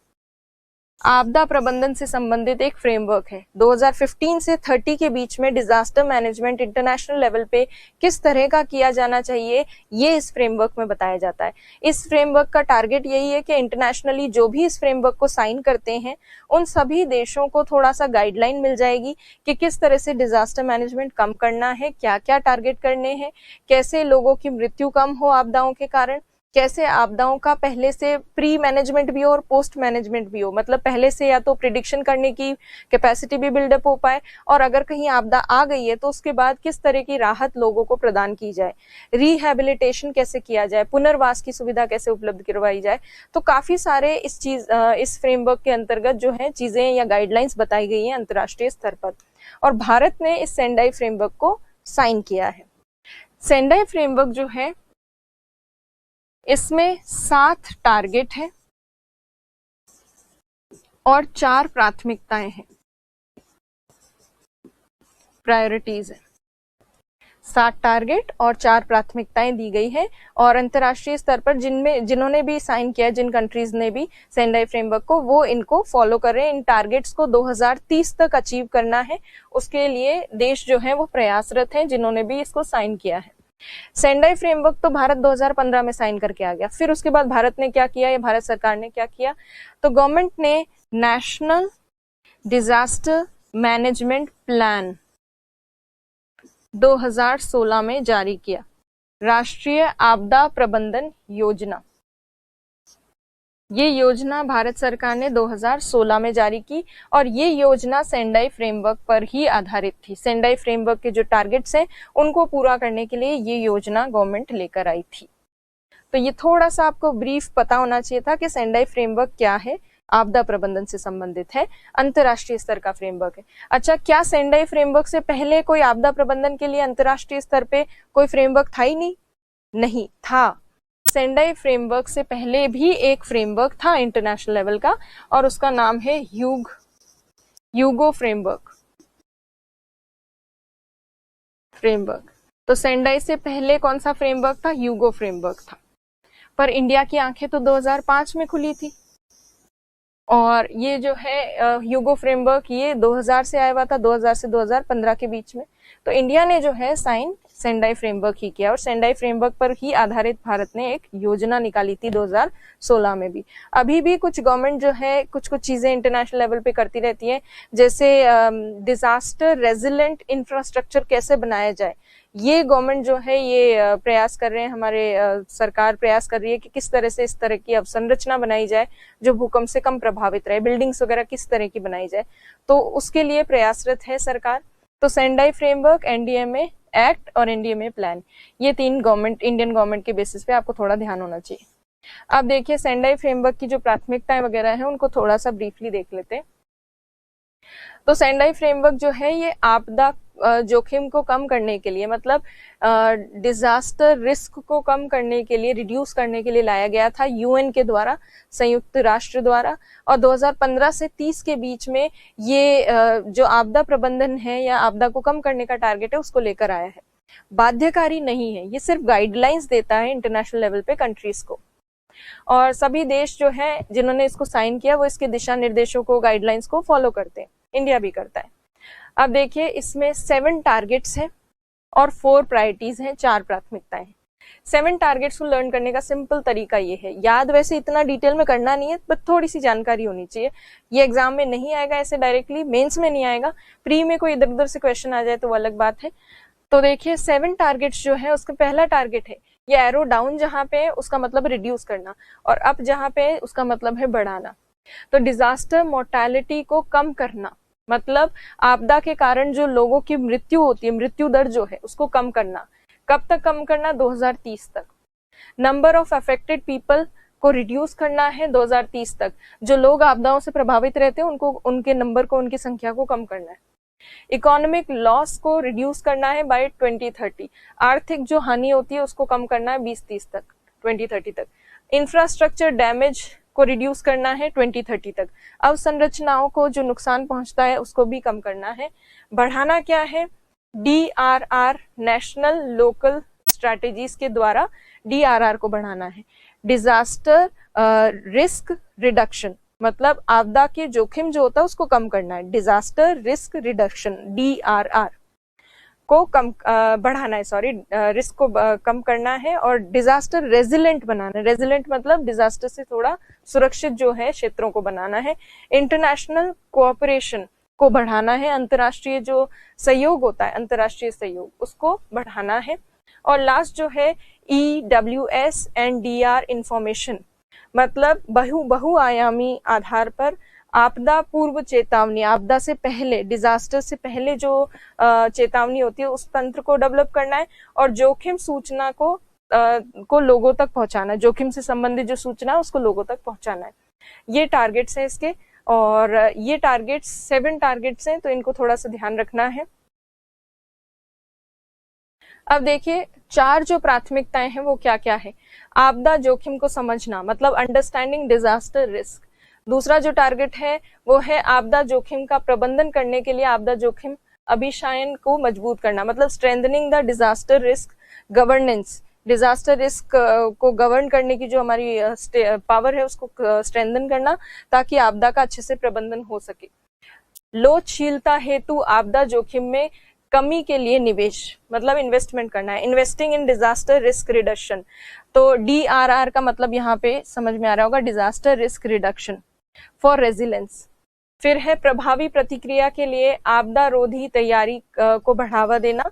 आपदा प्रबंधन से संबंधित एक फ्रेमवर्क है। 2015 से 30 के बीच में डिजास्टर मैनेजमेंट इंटरनेशनल लेवल पे किस तरह का किया जाना चाहिए, ये इस फ्रेमवर्क में बताया जाता है। इस फ्रेमवर्क का टारगेट यही है कि इंटरनेशनली जो भी इस फ्रेमवर्क को साइन करते हैं, उन सभी देशों को थोड़ा सा गाइडलाइन मिल जाएगी कि किस तरह से डिजास्टर मैनेजमेंट कम करना है, क्या क्या टारगेट करने हैं, कैसे लोगों की मृत्यु कम हो आपदाओं के कारण, कैसे आपदाओं का पहले से प्री मैनेजमेंट भी हो और पोस्ट मैनेजमेंट भी हो, मतलब पहले से या तो प्रिडिक्शन करने की कैपेसिटी भी बिल्डअप हो पाए, और अगर कहीं आपदा आ गई है तो उसके बाद किस तरह की राहत लोगों को प्रदान की जाए, रिहैबिलिटेशन कैसे किया जाए, पुनर्वास की सुविधा कैसे उपलब्ध करवाई जाए। तो काफी सारे इस फ्रेमवर्क के अंतर्गत जो है चीजें या गाइडलाइंस बताई गई हैं अंतर्राष्ट्रीय स्तर पर, और भारत ने इस सेंडाई फ्रेमवर्क को साइन किया है। सेंडाई फ्रेमवर्क जो है इसमें 7 टारगेट है और 4 प्राथमिकताएं हैं, प्रायोरिटीज है। 7 टारगेट और 4 प्राथमिकताएं दी गई है, और अंतर्राष्ट्रीय स्तर पर जिन्होंने भी साइन किया, जिन कंट्रीज ने भी सेंडाई फ्रेमवर्क को, वो इनको फॉलो कर रहे हैं। इन टारगेट्स को 2030 तक अचीव करना है, उसके लिए देश जो है वो प्रयासरत हैं, जिन्होंने भी इसको साइन किया है। सेंडाई फ्रेमवर्क तो भारत 2015 में साइन करके आ गया। फिर उसके बाद भारत ने क्या किया, या भारत सरकार ने क्या किया, तो गवर्नमेंट ने नेशनल डिजास्टर मैनेजमेंट प्लान 2016 में जारी किया, राष्ट्रीय आपदा प्रबंधन योजना। ये योजना भारत सरकार ने 2016 में जारी की, और ये योजना सेंडाई फ्रेमवर्क पर ही आधारित थी। सेंडाई फ्रेमवर्क के जो टारगेट्स हैं उनको पूरा करने के लिए ये योजना गवर्नमेंट लेकर आई थी। तो ये थोड़ा सा आपको ब्रीफ पता होना चाहिए था कि सेंडाई फ्रेमवर्क क्या है, आपदा प्रबंधन से संबंधित है, अंतरराष्ट्रीय स्तर का फ्रेमवर्क है। अच्छा, क्या सेंडाई फ्रेमवर्क से पहले कोई आपदा प्रबंधन के लिए अंतरराष्ट्रीय स्तर पे कोई फ्रेमवर्क था ही नहीं था। सेंडाई फ्रेमवर्क से पहले भी एक फ्रेमवर्क था इंटरनेशनल लेवल का, और उसका नाम है ह्यूगो फ्रेमवर्क। तो सेंडाई से पहले कौन सा फ्रेमवर्क था, ह्यूगो फ्रेमवर्क था। पर इंडिया की आंखें तो 2005 में खुली थी, और ये जो है ह्यूगो फ्रेमवर्क ये 2000 से आया हुआ था, 2000 से 2015 के बीच में। तो इंडिया ने जो है साइन सेंडाई फ्रेमवर्क ही किया, और सेंडाई फ्रेमवर्क पर ही आधारित भारत ने एक योजना निकाली थी 2016 में भी। अभी भी कुछ गवर्नमेंट जो है कुछ कुछ चीजें इंटरनेशनल लेवल पे करती रहती है, जैसे डिजास्टर रेजिलेंट इंफ्रास्ट्रक्चर कैसे बनाया जाए, ये गवर्नमेंट जो है ये प्रयास कर रहे हैं, हमारे सरकार प्रयास कर रही है कि किस तरह से इस तरह की अवसंरचना बनाई जाए जो भूकंप से कम प्रभावित रहे, बिल्डिंग्स वगैरह किस तरह की बनाई जाए, तो उसके लिए प्रयासरत है सरकार। तो सेंडाई फ्रेमवर्क, एनडीएमए एक्ट और एनडीएमए प्लान, ये 3 गवर्नमेंट, इंडियन गवर्नमेंट के बेसिस पे आपको थोड़ा ध्यान होना चाहिए। अब देखिए सेंडाई फ्रेमवर्क की जो प्राथमिकताएं वगैरह है उनको थोड़ा सा ब्रीफली देख लेते हैं। तो सेंडाई फ्रेमवर्क जो है ये आपदा जोखिम को कम करने के लिए, मतलब डिजास्टर रिस्क को कम करने के लिए, रिड्यूस करने के लिए लाया गया था यूएन के द्वारा, संयुक्त राष्ट्र द्वारा, और 2015 से 30 के बीच में ये जो आपदा प्रबंधन है या आपदा को कम करने का टारगेट है उसको लेकर आया है। बाध्यकारी नहीं है, ये सिर्फ गाइडलाइंस देता है इंटरनेशनल लेवल पे कंट्रीज को, और सभी देश जो है जिन्होंने इसको साइन किया वो इसके दिशा निर्देशों को, गाइडलाइंस को फॉलो करते हैं, इंडिया भी करता है। अब देखिए इसमें 7 टारगेट्स हैं और 4 प्रायोरिटीज हैं, 4 प्राथमिकताएं हैं। 7 टारगेट्स को लर्न करने का सिंपल तरीका ये है, याद वैसे इतना डिटेल में करना नहीं है, बट थोड़ी सी जानकारी होनी चाहिए। ये एग्जाम में नहीं आएगा ऐसे डायरेक्टली, मेंस में नहीं आएगा, प्री में कोई इधर उधर से क्वेश्चन आ जाए तो वो अलग बात है। तो देखिए 7 टारगेट्स जो है उसका पहला टारगेट है, ये एरो डाउन जहां पे है उसका मतलब रिड्यूस करना, और अप जहां पे है उसका मतलब है बढ़ाना। तो डिजास्टर मोर्टेलिटी को कम करना, मतलब आपदा के कारण जो लोगों की मृत्यु होती है, मृत्यु दर जो है उसको कम करना। कब तक कम करना? 2030 तक। नंबर ऑफ अफेक्टेड पीपल को रिड्यूस करना है 2030 तक, जो लोग आपदाओं से प्रभावित रहते हैं उनको, उनके नंबर को, उनकी संख्या को कम करना है। इकोनॉमिक लॉस को रिड्यूस करना है बाय 2030, आर्थिक जो हानि होती है उसको कम करना है 2030 तक, 2030 तक। इंफ्रास्ट्रक्चर डैमेज को रिड्यूस करना है 2030 तक, अवसंरचनाओं को जो नुकसान पहुंचता है उसको भी कम करना है। बढ़ाना क्या है? DRR, नेशनल लोकल स्ट्रेटेजीज के द्वारा DRR को बढ़ाना है। डिजास्टर रिस्क रिडक्शन, मतलब आपदा के जोखिम जो होता है उसको कम करना है, डिजास्टर रिस्क रिडक्शन DRR को कम बढ़ाना है, सॉरी, रिस्क को कम करना है। और डिजास्टर रेजिलेंट बनाना है, रेजिलेंट मतलब डिजास्टर से थोड़ा सुरक्षित जो है क्षेत्रों को बनाना है। इंटरनेशनल कोऑपरेशन को बढ़ाना है, अंतर्राष्ट्रीय जो सहयोग होता है, अंतर्राष्ट्रीय सहयोग, उसको बढ़ाना है। और लास्ट जो है EWS एंड DR इंफॉर्मेशन, मतलब बहुआयामी आधार पर आपदा पूर्व चेतावनी, आपदा से पहले, डिजास्टर से पहले जो चेतावनी होती है उस तंत्र को डेवलप करना है, और जोखिम सूचना को लोगों तक पहुंचाना है, जोखिम से संबंधित जो सूचना है उसको लोगों तक पहुंचाना है। ये टारगेट्स हैं इसके, और ये टारगेट्स 7 टारगेट्स हैं, तो इनको थोड़ा सा ध्यान रखना है। अब देखिए 4 जो प्राथमिकताएं हैं वो क्या क्या है। आपदा जोखिम को समझना, मतलब अंडरस्टैंडिंग डिजास्टर रिस्क। दूसरा जो टारगेट है वो है आपदा जोखिम का प्रबंधन करने के लिए आपदा जोखिम अभिशायन को मजबूत करना, मतलब strengthening the disaster risk governance, disaster risk को गवर्न करने की जो हमारी पावर है उसको स्ट्रेंथन करना, ताकि आपदा का अच्छे से प्रबंधन हो सके। लोचशीलता हेतु आपदा जोखिम में कमी के लिए निवेश, मतलब इन्वेस्टमेंट करना है, investing in disaster risk reduction. तो DRR का मतलब यहाँ पे समझ में आ रहा होगा, disaster risk reduction for resilience. फिर है प्रभावी प्रतिक्रिया के लिए आपदा रोधी तैयारी को बढ़ावा देना,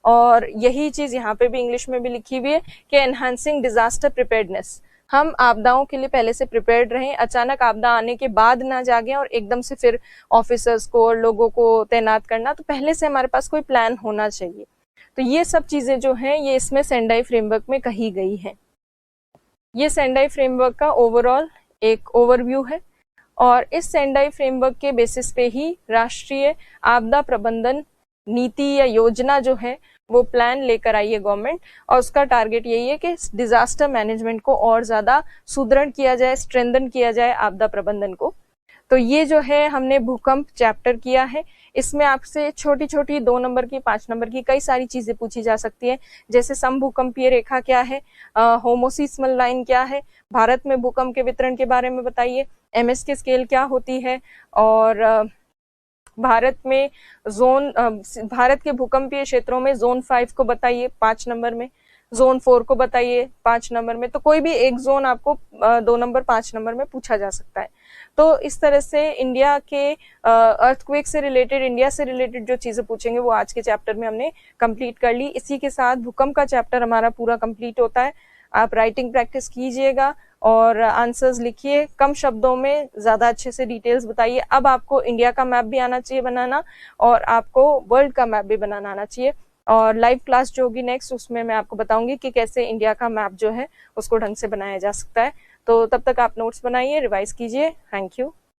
और यही चीज यहाँ पे भी इंग्लिश में भी लिखी हुई है कि एनहांसिंग डिजास्टर प्रिपेयर्डनेस, हम आपदाओं के लिए पहले से प्रिपेयर्ड रहें, अचानक आपदा आने के बाद ना जागे और एकदम से फिर ऑफिसर्स को और लोगों को तैनात करना, तो पहले से हमारे पास कोई प्लान होना चाहिए। तो ये सब चीजें जो हैं ये इसमें सेंडाई फ्रेमवर्क में कही गई हैं। ये सेंडाई फ्रेमवर्क का ओवरऑल एक ओवरव्यू है, और इस सेंडाई फ्रेमवर्क के बेसिस पे ही राष्ट्रीय आपदा प्रबंधन नीति या योजना जो है वो प्लान लेकर आई है गवर्नमेंट, और उसका टारगेट यही है कि डिजास्टर मैनेजमेंट को और ज्यादा सुदृढ़ किया जाए, स्ट्रेंथन किया जाए आपदा प्रबंधन को। तो ये जो है हमने भूकंप चैप्टर किया है। इसमें आपसे छोटी छोटी 2 नंबर की, 5 नंबर की कई सारी चीजें पूछी जा सकती है, जैसे समभूकंपीय रेखा क्या है, होमोसिस्मल लाइन क्या है, भारत में भूकंप के वितरण के बारे में बताइए, MS की स्केल क्या होती है, और भारत में भारत के भूकंपीय क्षेत्रों में जोन 5 को बताइए 5 नंबर में, जोन 4 को बताइए 5 नंबर में। तो कोई भी एक जोन आपको 2 नंबर 5 नंबर में पूछा जा सकता है। तो इस तरह से इंडिया के अर्थक्वेक से रिलेटेड, इंडिया से रिलेटेड जो चीजें पूछेंगे वो आज के चैप्टर में हमने कंप्लीट कर ली। इसी के साथ भूकंप का चैप्टर हमारा पूरा कंप्लीट होता है। आप राइटिंग प्रैक्टिस कीजिएगा और आंसर्स लिखिए, कम शब्दों में ज्यादा अच्छे से डिटेल्स बताइए। अब आपको इंडिया का मैप भी आना चाहिए बनाना और आपको वर्ल्ड का मैप भी बनाना आना चाहिए। और लाइव क्लास जो होगी नेक्स्ट, उसमें मैं आपको बताऊंगी कि कैसे इंडिया का मैप जो है उसको ढंग से बनाया जा सकता है। तो तब तक आप नोट्स बनाइए, रिवाइज कीजिए। Thank you.